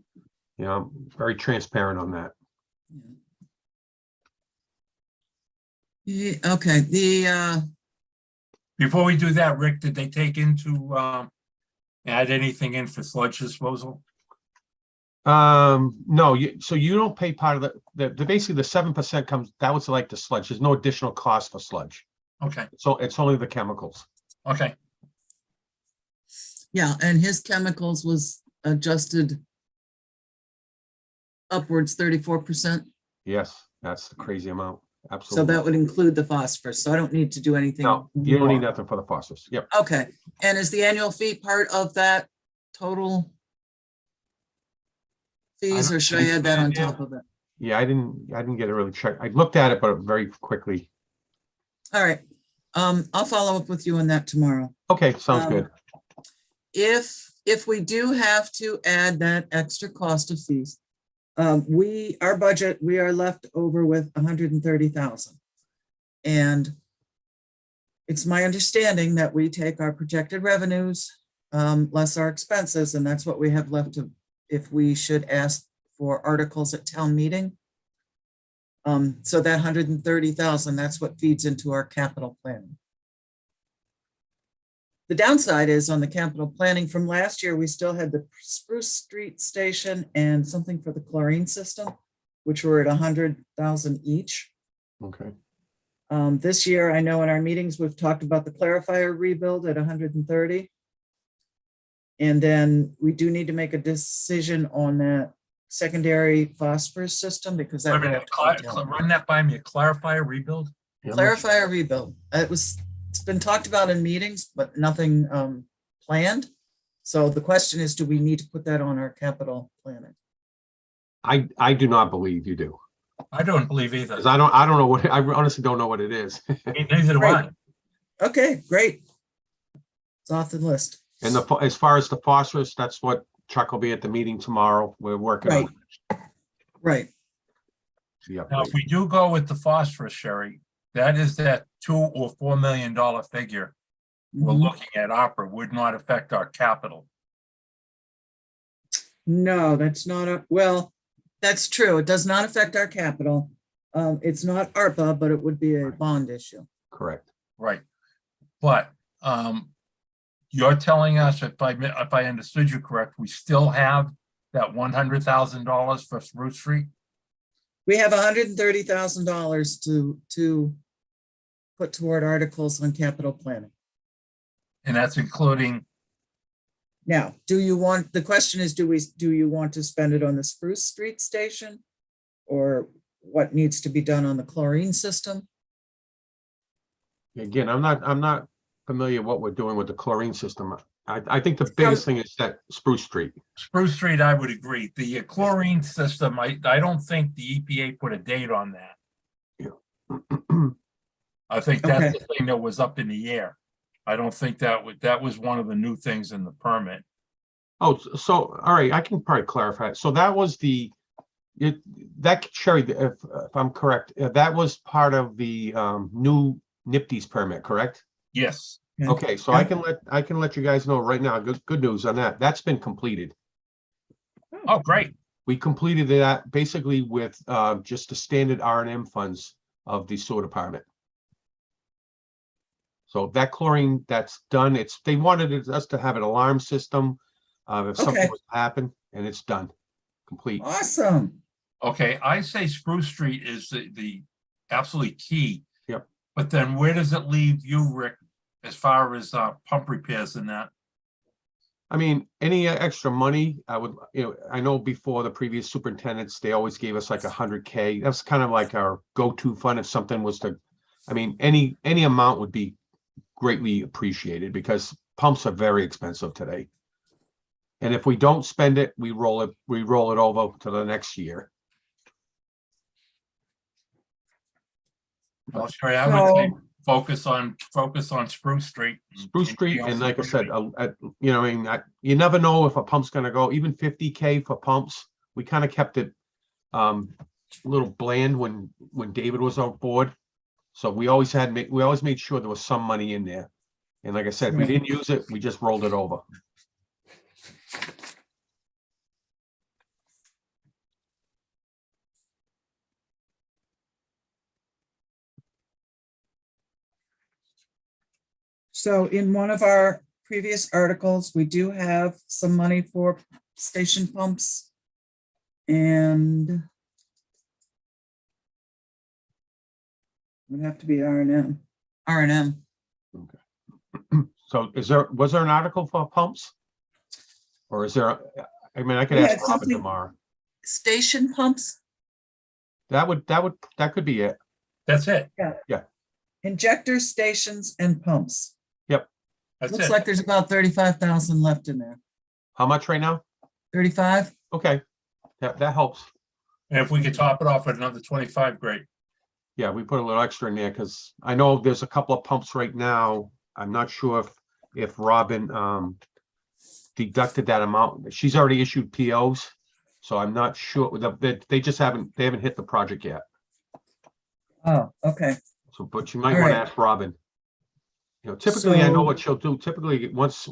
You know, I'm very transparent on that. Yeah, okay, Before we do that, Rick, did they take into, add anything in for sludge disposal? No, so you don't pay part of the basically the 7% comes, that was like the sludge. There's no additional cost for sludge. Okay, So it's only the chemicals. okay, yeah, and his chemicals was adjusted upwards 34%. Yes, that's the crazy amount. So Absolutely. that would include the phosphorus. So I don't need to do anything. No, you don't need more. nothing for the phosphorus. Yep. Okay, and is the annual fee part of that total fees, don't or should I think add that so, on yeah. top of it? Yeah, I didn't get it really checked. I looked at it, but very quickly. All right, I'll follow up with you on that tomorrow. Okay, sounds Um, good. If we do have to add that extra cost of fees, our budget, we are left over with 130,000. And it's my understanding that we take our projected revenues, less our expenses, and that's what we have left to, if we should ask for articles at town meeting. So that 130,000, that's what feeds into our capital planning. The downside is on the capital planning from last year, we still had the Spruce Street station and something for the chlorine system, which were at 100,000 each. Okay. This year, I know in our meetings, we've talked about the clarifier rebuild at 130. And then we do need to make a decision on that secondary phosphorus system because wait a that will minute, have to go down. run that by me, a clarifier rebuild? Yeah, I'm not sure. Clarifier rebuild. It's been talked about in meetings, but nothing planned. So the question is, do we need to put that on our capital planning? I do not believe you do. I don't believe either. Because I don't know what, I honestly don't know what it is. Neither do I. Okay, great. It's off the list. And as far as the phosphorus, that's what Chuck will be at the meeting tomorrow. We're working Right. on Right. the Now, upgrade. if we do go with the phosphorus, Sherry, that is that $2 or $4 million figure we're Mhm. looking at opera would not affect our capital. No, that's not well, that's true. It does not affect our capital. It's not ARPA, but it would be a bond issue. Correct. Right. But you're telling us, if I understood you correct, we still have that $100,000 for Spruce Street? We have $130,000 to put toward articles on capital planning. And that's including, Now, the question is, do you want to spend it on the Spruce Street station? Or what needs to be done on the chlorine system? Again, I'm not familiar what we're doing with the chlorine system. I think the biggest thing is that Spruce Street. Spruce Street, I would agree. The chlorine system, I don't think the EPA put a date on that. I think that's Okay. the thing that was up in the air. I don't think that was one of the new things in the permit. Oh, so, all right, I can probably clarify. So that was that Sherry, if I'm correct, that was part of the new NIPD's permit, correct? Yes. Okay, so I can let you guys know right now. Good news on that. That's been completed. Oh, great. We completed that basically with just the standard R&M funds of the sewer department. So that chlorine, that's done. They wanted us to have an alarm system if something Okay. was to happen, and it's done, complete. Awesome. Okay, I say Spruce Street is the absolutely key. Yep. But then where does it leave you, Rick, as far as pump repairs and that? I mean, any extra money, I know before the previous superintendents, they always gave us like $100K. That's kind of like our go-to fund if something was to, I mean, any amount would be greatly appreciated because pumps are very expensive today. And if we don't spend it, we roll it over to the next year. Well, Sherry, I would say focus on Spruce Street. Spruce Street, and like I said, I mean, you never know if a pump's gonna go, even 50K for pumps. We kind of kept it a little bland when David was on board. So we always made sure there was some money in there. And like I said, if we didn't use it, we just rolled it over. So in one of our previous articles, we do have some money for station pumps. And would have to be R&M. So was there an article for pumps? Or is there, I mean, I could We ask had Robin something- tomorrow. Station pumps, That could be it. That's it. injector stations and pumps. That's Looks it. like there's about 35,000 left in there. How much right now? 35? Okay, that helps. And if we could top it off at another 25, great. Yeah, we put a little extra in there because I know there's a couple of pumps right now. I'm not sure if Robin deducted that amount. She's already issued POs, so I'm not sure. They just haven't hit the project yet. Oh, okay. So, but you might All want to right. ask Robin. You know, typically I know So- what she'll do. Typically, once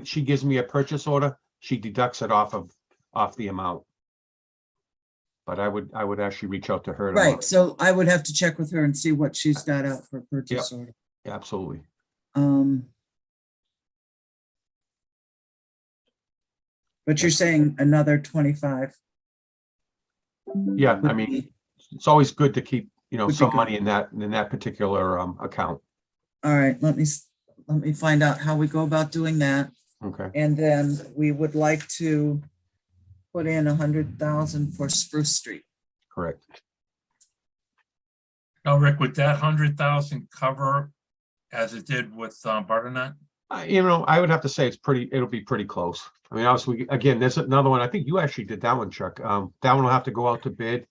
she gives me a purchase order, she deducts it off the amount. But I would actually reach out to her. tomorrow. Right, so I would have to check with her and see what she's got out for purchase order. Absolutely. But you're saying another 25? Yeah, I would mean, be- it's always good to keep, Would be some good. money in that particular account. All right, let me find out how we go about doing that. Okay. And then we would like to put in 100,000 for Spruce Street. Correct. Now, Rick, would that 100,000 cover as it did with Butternut? I would have to say it'll be pretty close. I mean, obviously, again, there's another one. I think you actually did that one, Chuck. That one will have to go out to bid.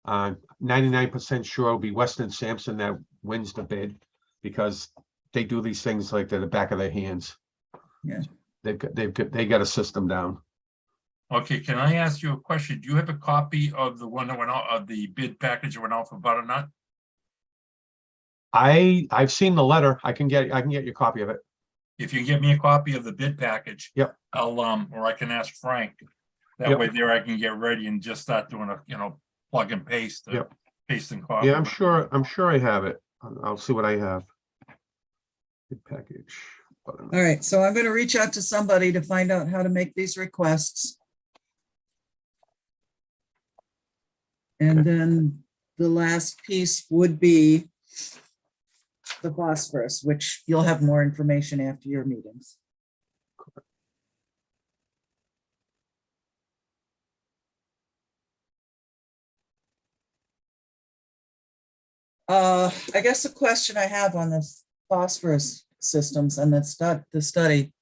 99% sure it'll be Weston Sampson that wins the bid because they do these things like they're the back of their hands. Yeah. They got a system down. Okay, can I ask you a question? Do you have a copy of the one that went out, of the bid package that went out for Butternut? I've seen the letter. I can get your copy of it. If you can get me a copy of the bid package. Yep. I'll, or I can ask Frank. That Yep. way there I can get ready and just start doing plug and paste. Yep. Paste and copy. Yeah, I'm sure I have it. I'll see what I have. Bid package. All right, so I'm going to reach out to somebody to find out how to make these requests. And Okay. then the last piece would be the phosphorus, which you'll have more information after your meetings. I guess the question I have on this phosphorus systems and the study.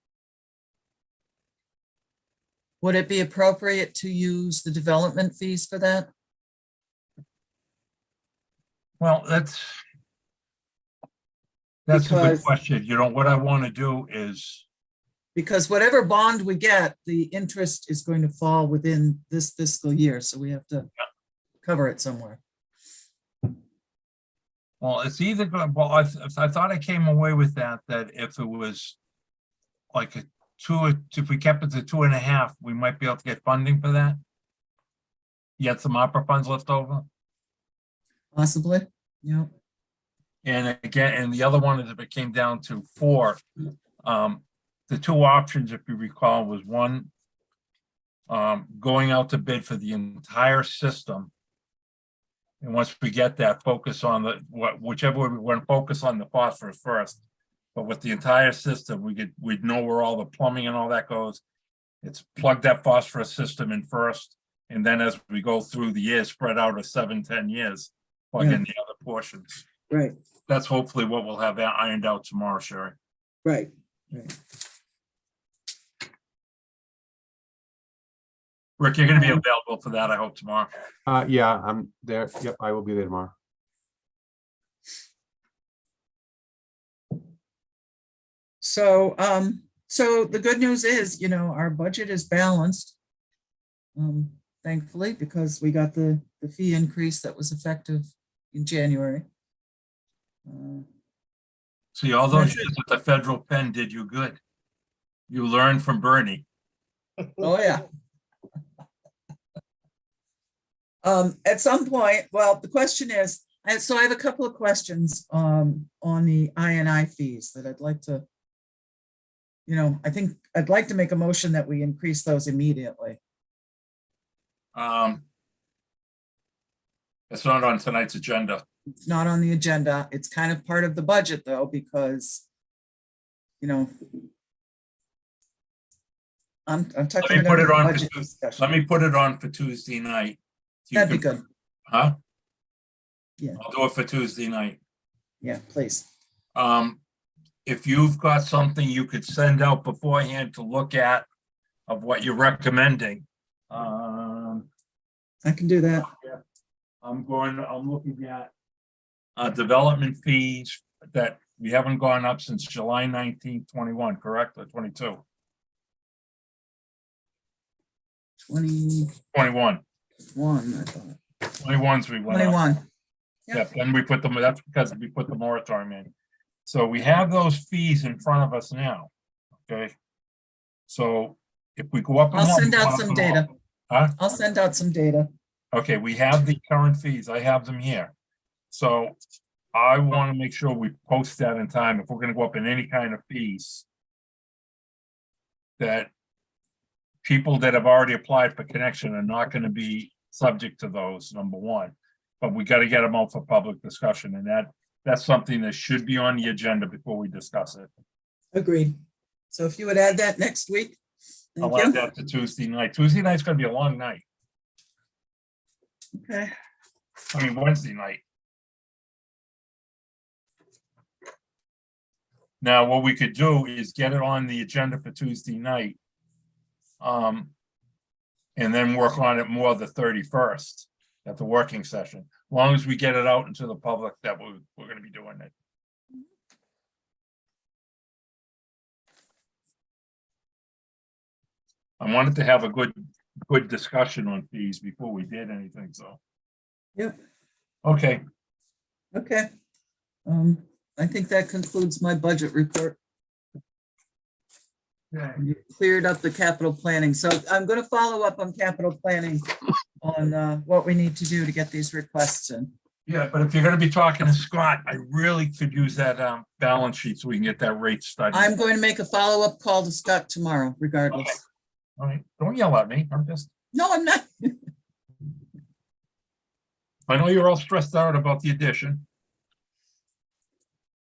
Would it be appropriate to use the development fees for that? Well, that's a good Because- question. What I want to do is, Because whatever bond we get, the interest is going to fall within this fiscal year, so we have to cover it somewhere. well, it's either going, well, I thought I came away with that if it was like if we kept it to 2.5, we might be able to get funding for that. Yet some opera funds left over. Possibly, yeah. And again, and the other one is if it came down to 4, the two options, if you recall, was one, going out to bid for the entire system. And once we get that, focus on whichever way we want to focus on the phosphorus first. But with the entire system, we'd know where all the plumbing and all that goes. It's plug that phosphorus system in first. And then as we go through the years, spread out of 7-10 years, plug in the other portions. Right, That's hopefully what we'll have ironed out tomorrow, Sherry. right. Rick, you're gonna be available for that, I hope, tomorrow. Yeah, I'm there. Yep, I will be there tomorrow. So, so the good news is, our budget is balanced. Thankfully, because we got the fee increase that was effective in January. See, all those That's it. years at the federal pen did you good. You learned from Bernie. Oh, yeah. At some point, well, the question is, So I have a couple of questions on the I fees that I'd like to, I think I'd like to make a motion that we increase those immediately. It's not on tonight's agenda. It's not on the agenda. It's kind of part of the budget though, because, I'm talking Let me put about it the on for budget Tuesday. discussion. Let me put it on for Tuesday night. You That'd be can- good. Huh? Yeah. I'll do it for Tuesday night. Yeah, please. If you've got something you could send out beforehand to look at of what you're recommending. I can do that. I'm looking at development fees that we haven't gone up since July 19, 21, correct, or 22? 21, 21. I thought. 21's we went up. 21. Yeah, then we put them, that's because we put the moratorium in. So we have those fees in front of us now, okay? So if we go up. I'll send out up some and data. up. Huh? I'll send out some data. Okay, we have the current fees. I have them here. So I want to make sure we post that in time if we're gonna go up in any kind of fees. That people that have already applied for connection are not gonna be subject to those, number one. But we gotta get them out for public discussion, and that's something that should be on the agenda before we discuss it. Agreed. So if you would add that next week. Thank I'll add you. that to Tuesday night. Tuesday night's gonna be a long night. Okay. I mean, Wednesday night. Now, what we could do is get it on the agenda for Tuesday night. And then work on it more the 31st at the working session. As long as we get it out into the public that we're gonna be doing it. I wanted to have a good discussion on fees before we did anything, so. Yep. Okay, Okay. I think that concludes my budget report. You cleared up the capital planning. So I'm going to follow up on capital planning on what we need to do to get these requests in. yeah, but if you're gonna be talking to Scott, I really could use that balance sheet so we can get that rate study. I'm going to make a follow-up call to Scott tomorrow, regardless. All right, don't yell at me. No, I'm not. I know you're all stressed out about the addition.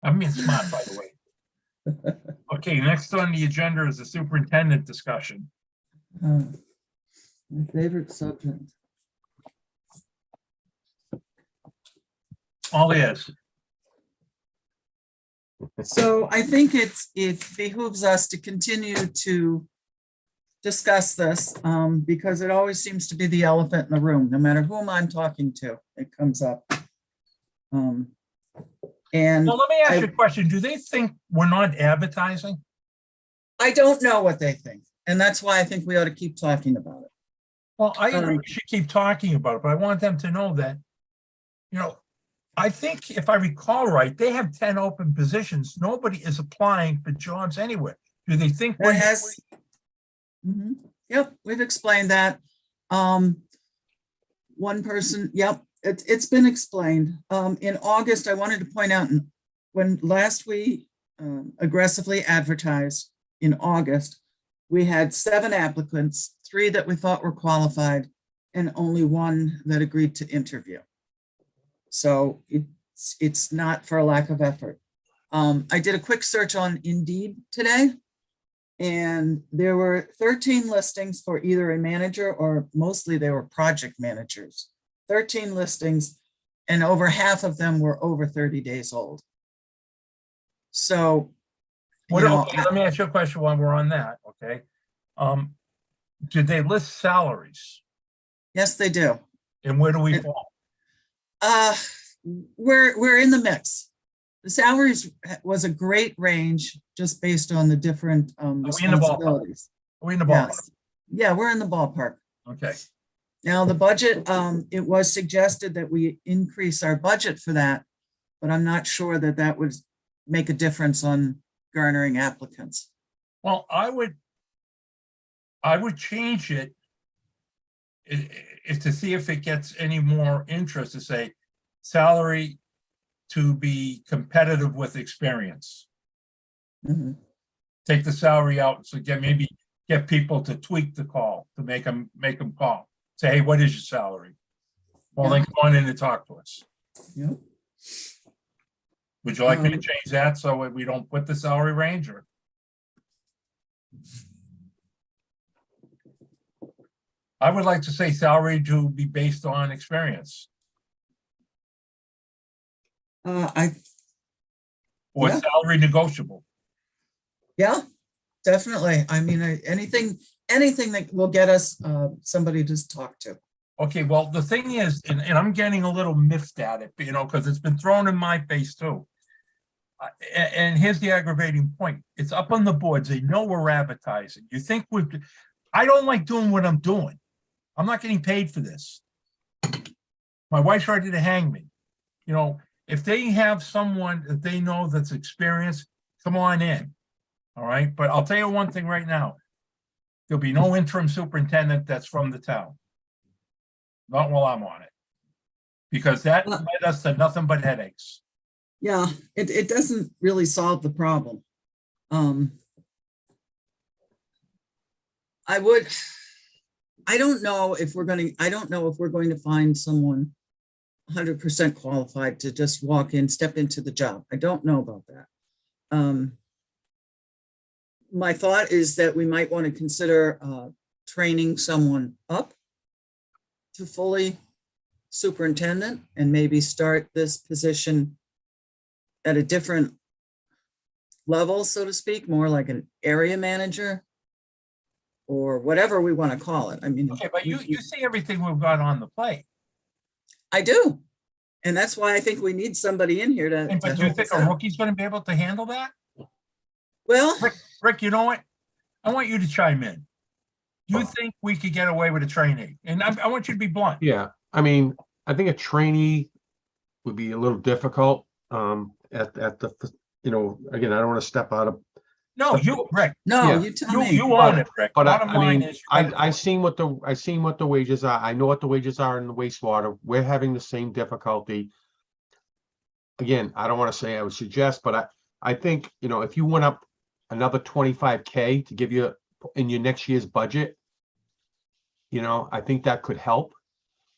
I'm being smart, by the way. Okay, next on the agenda is the superintendent discussion. My favorite subject. All is. So I think it behooves us to continue to discuss this because it always seems to be the elephant in the room. No matter whom I'm talking to, it comes up. And Well, let me ask you a question. Do they think we're not advertising? I don't know what they think. And that's why I think we ought to keep talking about it. Well, I agree, we should keep talking about it, but I want them to know that, I think if I recall right, they have 10 open positions. Nobody is applying for jobs anywhere. Do they think? That has. Mhm. Yep, we've explained that. One person, yep, it's been explained. In August, I wanted to point out when last we aggressively advertised in August, we had 7 applicants, 3 that we thought were qualified, and only 1 that agreed to interview. So it's not for a lack of effort. I did a quick search on Indeed today, and there were 13 listings for either a manager or mostly they were project managers. 13 listings, and over half of them were over 30 days old. So, Let me ask you a question while we're on that, okay? Did they list salaries? yes, they do. And where do we fall? We're in the mix. The salaries was a great range just based on the different we in the ballpark? responsibilities. Are we in the ballpark? Yes. Yeah, we're in the ballpark. Okay, Now, the budget, it was suggested that we increase our budget for that, but I'm not sure that that would make a difference on garnering applicants. well, I would change it if to see if it gets any more interest to say salary to be competitive with experience. Mhm. Take the salary out, so maybe get people to tweak the call, to make them call. Say, hey, what is your salary? Well, then come on in and talk to us. Yep. Would you like me to Um, change that so we don't put the salary range, or? I would like to say salary to be based on experience, or Yeah. salary negotiable. Yeah, definitely. I mean, anything that will get us somebody to talk to. Okay, well, the thing is, and I'm getting a little miffed at it, because it's been thrown in my face too. And here's the aggravating point. It's up on the boards. They know we're advertising. You think I don't like doing what I'm doing. I'm not getting paid for this. My wife's ready to hang me. If they have someone that they know that's experienced, come on in. All right, but I'll tell you one thing right now. There'll be no interim superintendent that's from the town. Not while I'm on it. Because that led us to nothing but headaches. Yeah, it doesn't really solve the problem. I don't know if we're going to find someone 100% qualified to just walk in, step into the job. I don't know about that. My thought is that we might want to consider training someone up to fully superintendent and maybe start this position at a different level, so to speak, more like an area manager or whatever we want to call it. I mean, Okay, but you see everything we've got on the plate. I do. And that's why I think we need somebody in here to But do you help think us a out. rookie's going to be able to handle that? Well, Rick, you know what? I want you to chime in. Do you think we could get away with a trainee? And I want you to be blunt. Yeah, I mean, I think a trainee would be a little difficult, at the, again, I don't want to step out of. No, you, Rick, no, Yeah. you tell me. you own it, Rick. But Bottom I line mean, is you gotta do I it. seen what the wages are. I know what the wages are in the wastewater. We're having the same difficulty. Again, I don't want to say I would suggest, but I think, if you went up another 25K to give you in your next year's budget, I think that could help.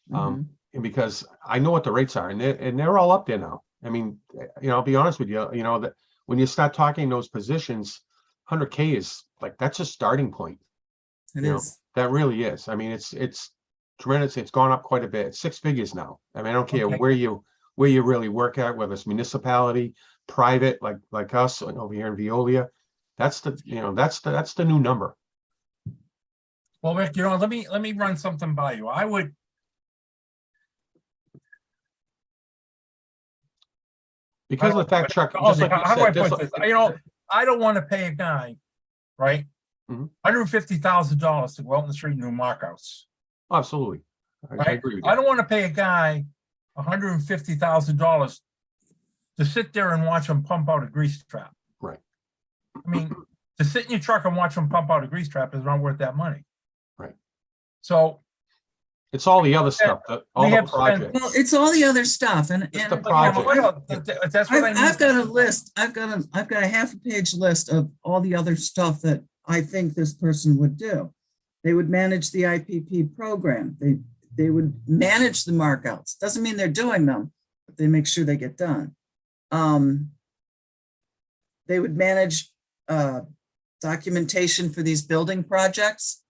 Mhm. And because I know what the rates are, and they're all up there now. I mean, I'll be honest with you, that when you start talking those positions, 100K is like, that's a starting point. It You know, is. That really is. I mean, it's tremendous. It's gone up quite a bit. 6 figures now. I mean, I don't care Okay. where you really work at, whether it's municipality, private, like us over here in Veolia. That's the new number. Well, Rick, let me run something by you. I would. Because of the fact, Chuck, How just like you do I said, put this? I don't want to pay a guy, right? Mhm. $150,000 to go out in the street and do markouts. Absolutely. I Right? agree with I you. don't want to pay a guy $150,000 to sit there and watch him pump out a grease trap. Right. I mean, to sit in your truck and watch him pump out a grease trap is not worth that money. Right. So It's all the other stuff, all we the have spent- projects. Well, it's all the other stuff, and It's the But yeah, but project. that's what I mean. I've got a list. I've got a half-page list of all the other stuff that I think this person would do. They would manage the IPP program. They would manage the markouts. Doesn't mean they're doing them, but they make sure they get done. They would manage documentation for these building projects.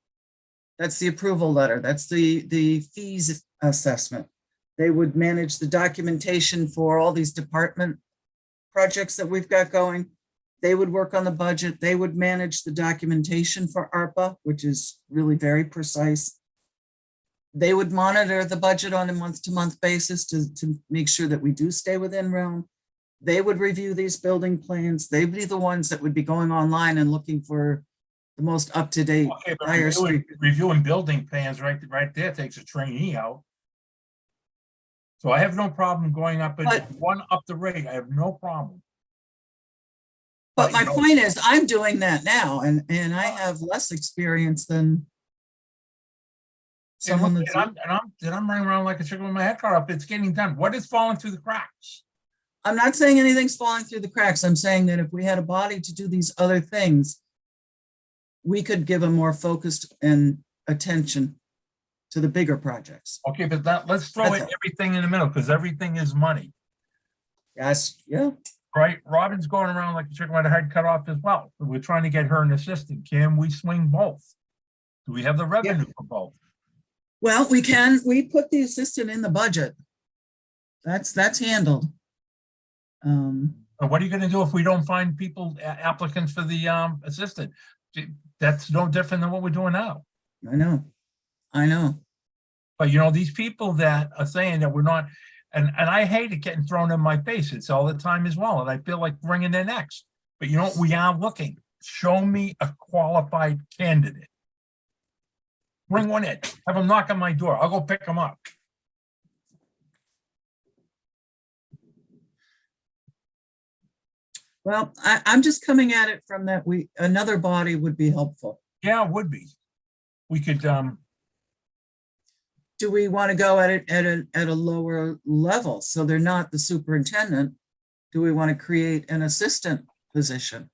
That's the approval letter. That's the fees assessment. They would manage the documentation for all these department projects that we've got going. They would work on the budget. They would manage the documentation for ARPA, which is really very precise. They would monitor the budget on a month-to-month basis to make sure that we do stay within realm. They would review these building plans. They'd be the ones that would be going online and looking for the most up-to-date Okay, but fire street. reviewing building plans right there takes a trainee out. So I have no problem going up and one up the rate. I have no problem. But my point is, I'm doing that now, and I have less experience than someone And that's, I'm running around like a chicken with my head cut off. It's getting done. What is falling through the cracks? I'm not saying anything's falling through the cracks. I'm saying that if we had a body to do these other things, we could give a more focused and attention to the bigger projects. Okay, but let's throw That's in all. everything in the middle, because everything is money, Yes, yeah. right? Robin's going around like a chicken with a head cut off as well. We're trying to get her an assistant. Can we swing both? Do we have the revenue for both? Well, we put the assistant in the budget. That's handled. And what are you gonna do if we don't find people, applicants for the assistant? That's no different than what we're doing now. I know. But you know, these people that are saying that we're not, and I hate it getting thrown in my face. It's all the time as well. And I feel like bringing their necks. But you know, we are looking. Show me a qualified candidate. Bring one in. Have them knock on my door. I'll go pick them up. Well, I'm just coming at it from that another body would be helpful. Yeah, it would be. We could, Do we want to go at it at a lower level? So they're not the superintendent. Do we want to create an assistant position?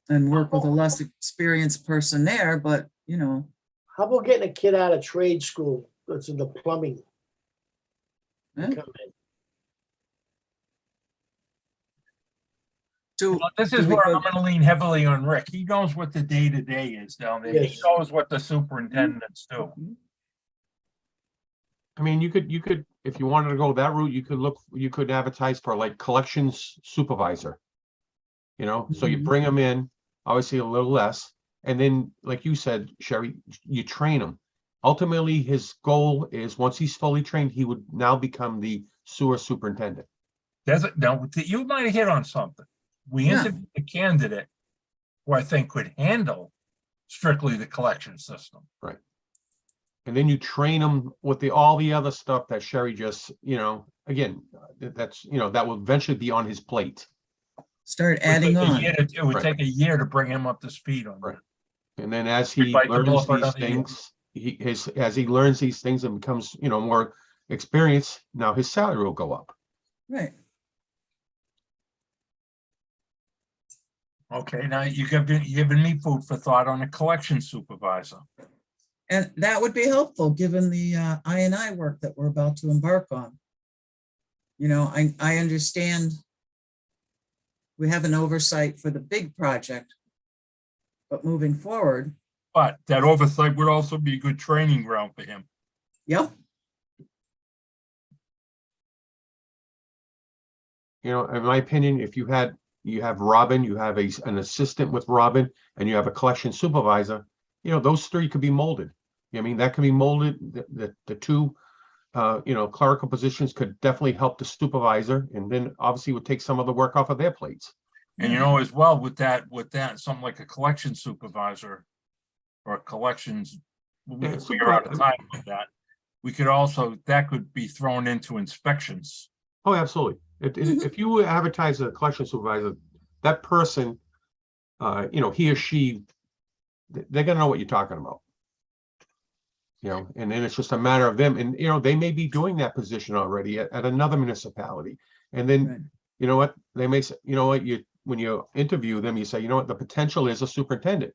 And work with a less experienced person there, but you know. How about getting a kid out of trade school that's in the plumbing? Yeah. Come in. this do is we where go- I'm gonna lean heavily on Rick. He knows what the day-to-day is down there. He Yes. knows what the superintendents do. I mean, you could, if you wanted to go that route, you could advertise for like collections supervisor. You know, so you Mhm. bring them in, obviously a little less, and then, like you said, Sherry, you train him. Ultimately, his goal is, once he's fully trained, he would now become the sewer superintendent. Now, you might have hit on something. We Yeah. interviewed a candidate who I think could handle strictly the collection system. And then you train him with all the other stuff that Sherry just, again, that's, that will eventually be on his plate. Start adding on. It would Right. take a year to bring him up to speed on Right. that. And then as We'd he bite the bullet learns for these another year. things, as he learns these things and becomes, more experienced, now his salary will go up. Right. Okay, now you're giving me food for thought on a collection supervisor. And that would be helpful, given the I&I work that we're about to embark on. You know, I understand we have an oversight for the big project, but moving forward, But that oversight would also be a good training ground for him. yep, In my opinion, if you have Robin, you have an assistant with Robin, and you have a collection supervisor, those three could be molded. I mean, that can be molded. The two, clerical positions could definitely help the supervisor, and then obviously would take some of the work off of their plates. And you know, as well with that, something like a collection supervisor or collections, we Yeah, could figure out a supervisor. time with that. We could also, that could be thrown into inspections. Oh, absolutely. If you advertise a collection supervisor, that person, he or she, they're gonna know what you're talking about. And then it's just a matter of them, and they may be doing that position already at another municipality. And then, right. you know what, they may say, when you interview them, you say, the potential is a superintendent.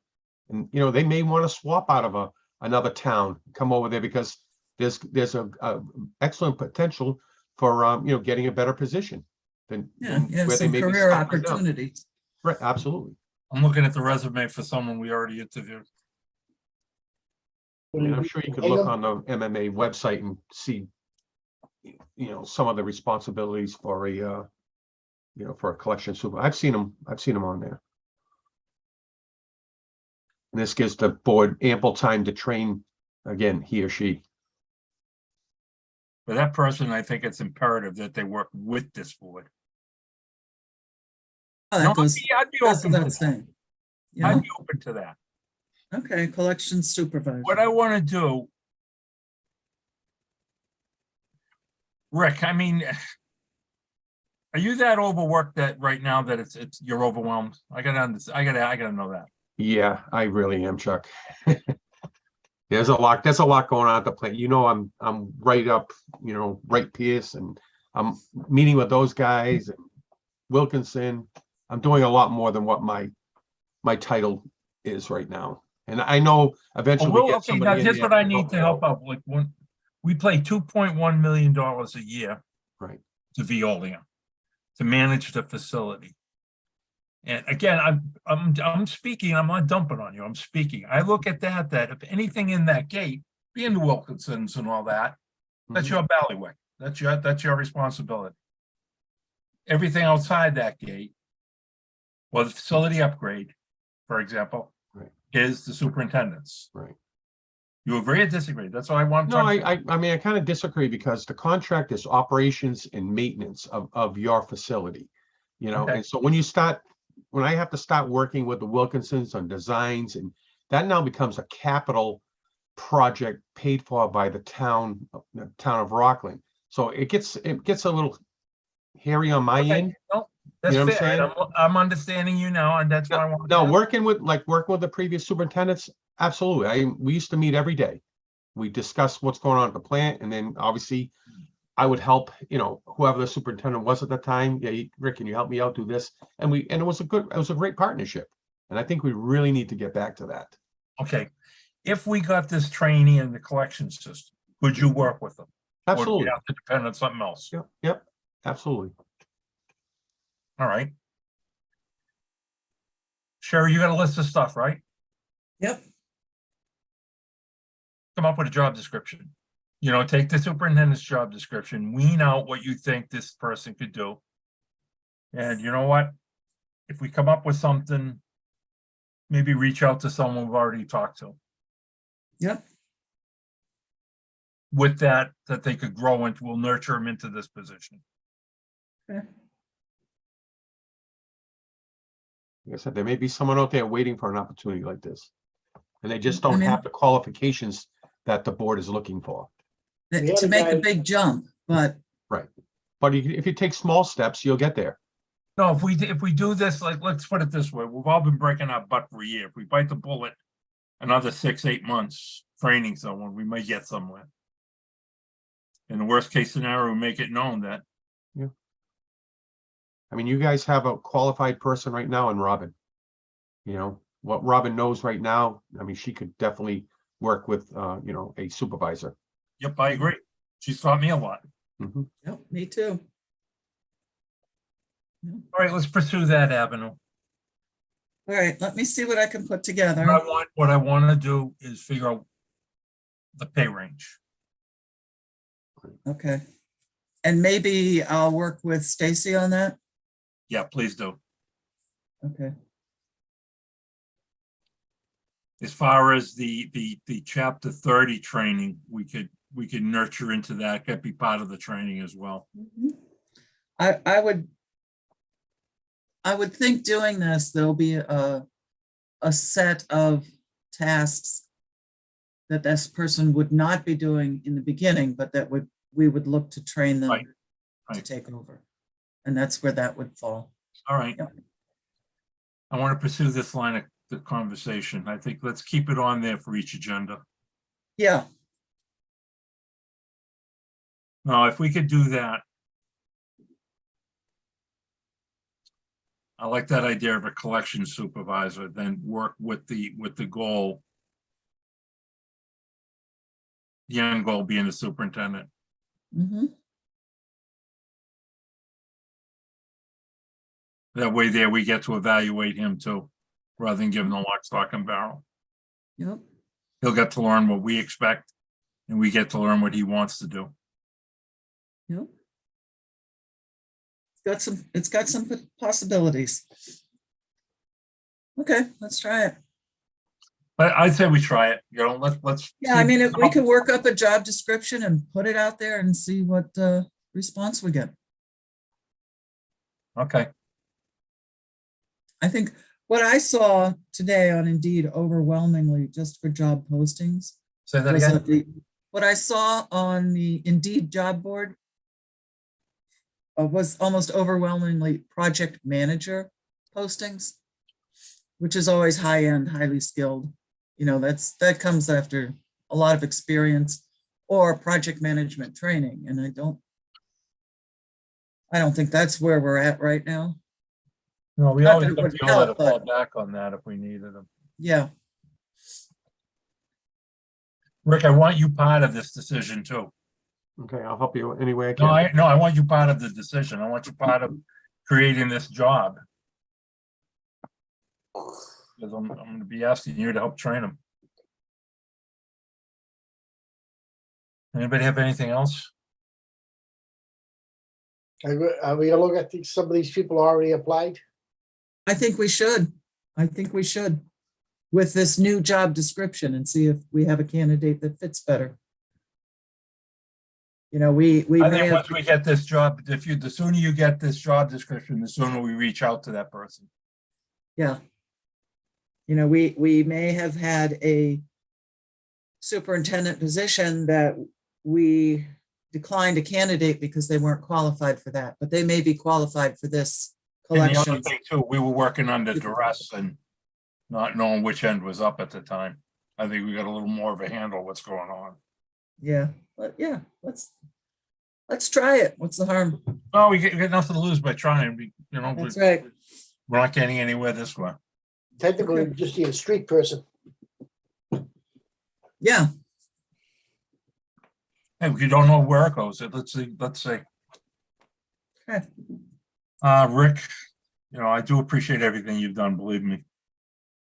And, they may want to swap out of another town, come over there, because there's a excellent potential for, getting a better position than Yeah, where they some may be career stuck right now. opportunities. Right, absolutely. I'm looking at the resume for someone we already interviewed. And I'm sure you could look on the MMA website and see, some of the responsibilities for a collection super. I've seen them on there. And this gives the board ample time to train, again, he or she. For that person, I think it's imperative that they work with this board. Oh, No, that goes, I'd be goes open to without that. saying. You I'd know, be open to that. okay, collection supervisor. What I want to do, Rick, I mean, are you that overworked that right now that you're overwhelmed? I gotta know that. Yeah, I really am, Chuck. There's a lot going on at the plant. You know, I'm right up, right Pierce, and I'm meeting with those guys and Wilkinson. I'm doing a lot more than what my title is right now. And I know eventually we get Okay, now somebody in here's there what I to need to help out, like, when we pay $2.1 million a year Right. to Veolia to manage the facility. And again, I'm speaking, I'm not dumping on you, I'm speaking. I look at that if anything in that gate, being the Wilkinsons and all that, that's Mhm. your bailiwick. That's your responsibility. Everything outside that gate, well, the facility upgrade, for example, Right. is the superintendent's. Right. You agree or disagree? That's what I want to No, talk about. I mean, I kind of disagree because the contract is operations and maintenance of your facility. Okay. And so when I have to start working with the Wilkinsons on designs, and that now becomes a capital project paid for by the town of Rockland. So it gets a little hairy on my Okay, end. no, that's You know what I'm fair. saying? I'm understanding you now, and that's why I want. No, working with the previous superintendents, absolutely. We used to meet every day. We discussed what's going on at the plant, and then obviously I would help, whoever the superintendent was at the time. Yeah, Rick, can you help me out, do this? And it was a great partnership. And I think we really need to get back to that. Okay, if we got this trainee in the collection system, would you work with them? Or do Absolutely. we have to depend on something else? Yep, absolutely. All right. Sherry, you got a list of stuff, right? Yep. Come up with a job description. Take the superintendent's job description, wean out what you think this person could do. And you know what? If we come up with something, maybe reach out to someone we've already talked to. Yep. With that they could grow into, we'll nurture them into this position. Okay. Like I said, there may be someone out there waiting for an opportunity like this. And they just I don't mean- have the qualifications that the board is looking for. The To other make a guy- big jump, but But if you take small steps, you'll get there. No, if we do this, like, let's put it this way, we've all been breaking our butt for a year. If we bite the bullet, another 6-8 months training someone, we may get somewhere. In the worst case scenario, we make it known that, I mean, you guys have a qualified person right now in Robin. What Robin knows right now, I mean, she could definitely work with, a supervisor. yep, I agree. She's taught me a lot. Mhm. yep, me too. All right, let's pursue that avenue. All right, let me see what I can put together. What I want to do is figure out the pay range. Okay. And maybe I'll work with Stacy on that. Yeah, please do. Okay. As far as the chapter 30 training, we could nurture into that, could be part of the training as well. I would think doing this, there'll be a set of tasks that this person would not be doing in the beginning, but that we would look to train them Right, to right. take over. And that's where that would fall. All right. Yep. I want to pursue this line of the conversation. I think let's keep it on there for each agenda. Yeah, Now, if we could do that, I like that idea of a collection supervisor, then work with the goal. The end goal being the superintendent. mhm. That way there we get to evaluate him too, rather than giving the lock, stock and barrel. Yep, He'll get to learn what we expect and we get to learn what he wants to do. yep. It's got some possibilities. Okay, let's try it. But I'd say we try it, let's. Yeah, I mean, if we could work up a job description and put it out there and see what response we get. Okay, I think what I saw today on Indeed overwhelmingly, just for job postings, say that was again. what I saw on the Indeed job board was almost overwhelmingly project manager postings, which is always high-end, highly skilled. That comes after a lot of experience or project management training, and I don't think that's where we're at right now. No, we Not always that it got would people that help, fall but- back on that if we needed them. Yeah, Rick, I want you part of this decision too. Okay, I'll help you any way I No, can. I want you part of the decision. I want you part of creating this job. Because I'm gonna be asking you to help train them. Anybody have anything else? Are we gonna look at some of these people already applied? I think we should. I think we should with this new job description and see if we have a candidate that fits better. You know, we I may think have, once we get this job, the sooner you get this job description, the sooner we reach out to that person. yeah. You know, we may have had a superintendent position that we declined a candidate because they weren't qualified for that, but they may be qualified for this And the other collections. thing too, we were working under duress and not knowing which end was up at the time. I think we got a little more of a handle what's going on. Yeah, but yeah, let's try it. What's the harm? Oh, we get nothing to lose by trying. That's right. We're not getting anywhere this way. Technically, we just need a street person. Yeah, Hey, we don't know where it goes. Let's see. okay. Rick, I do appreciate everything you've done, believe me.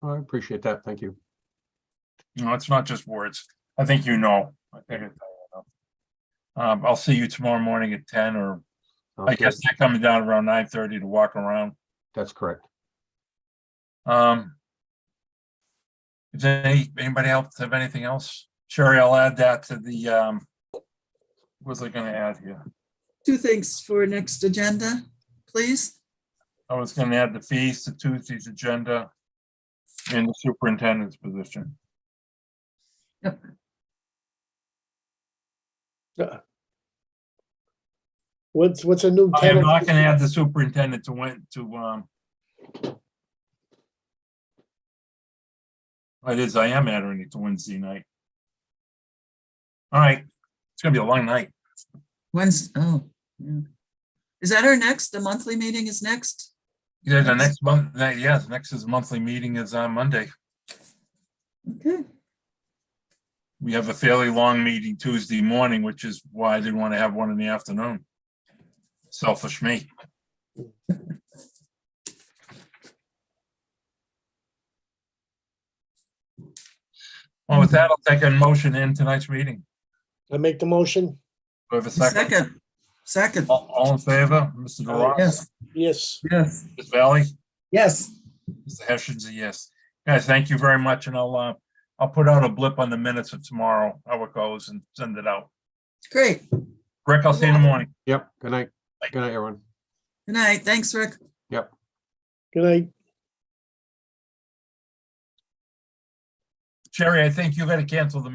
I appreciate that. Thank you. It's not just words. I think you know. I think I'll see you tomorrow morning at 10, or I Okay, guess they're coming down around 9:30 to walk around. that's correct. Is anybody else have anything else? Sherry, I'll add that to the, what was I gonna add here? 2 things for next agenda, please. I was gonna add the fees to Tuesday's agenda and the superintendent's position. Yep. What's a new I am title? not gonna add the superintendent I am adding it to Wednesday night. All right, it's gonna be a long night. Wednesday, oh, yeah. Is that our next, the monthly meeting is next? Yeah, the next month, yes, next is monthly meeting is on Monday. Okay, We have a fairly long meeting Tuesday morning, which is why I didn't want to have one in the afternoon. Selfish me. Well, with that, I'll take a motion in tonight's meeting. I make the motion. Do I have a second? second, All in favor? Mr. DeRoss? yes, Yes. yes, Ms. Valley? yes. Mr. Hession's a yes. Guys, thank you very much, and I'll put out a blip on the minutes of tomorrow, how it goes, and send it out. Great. Rick, I'll see you in the morning. Yep. Good night. Good night, everyone. Good night. Thanks, Rick. Yep. Good night. Sherry, I think you gotta cancel the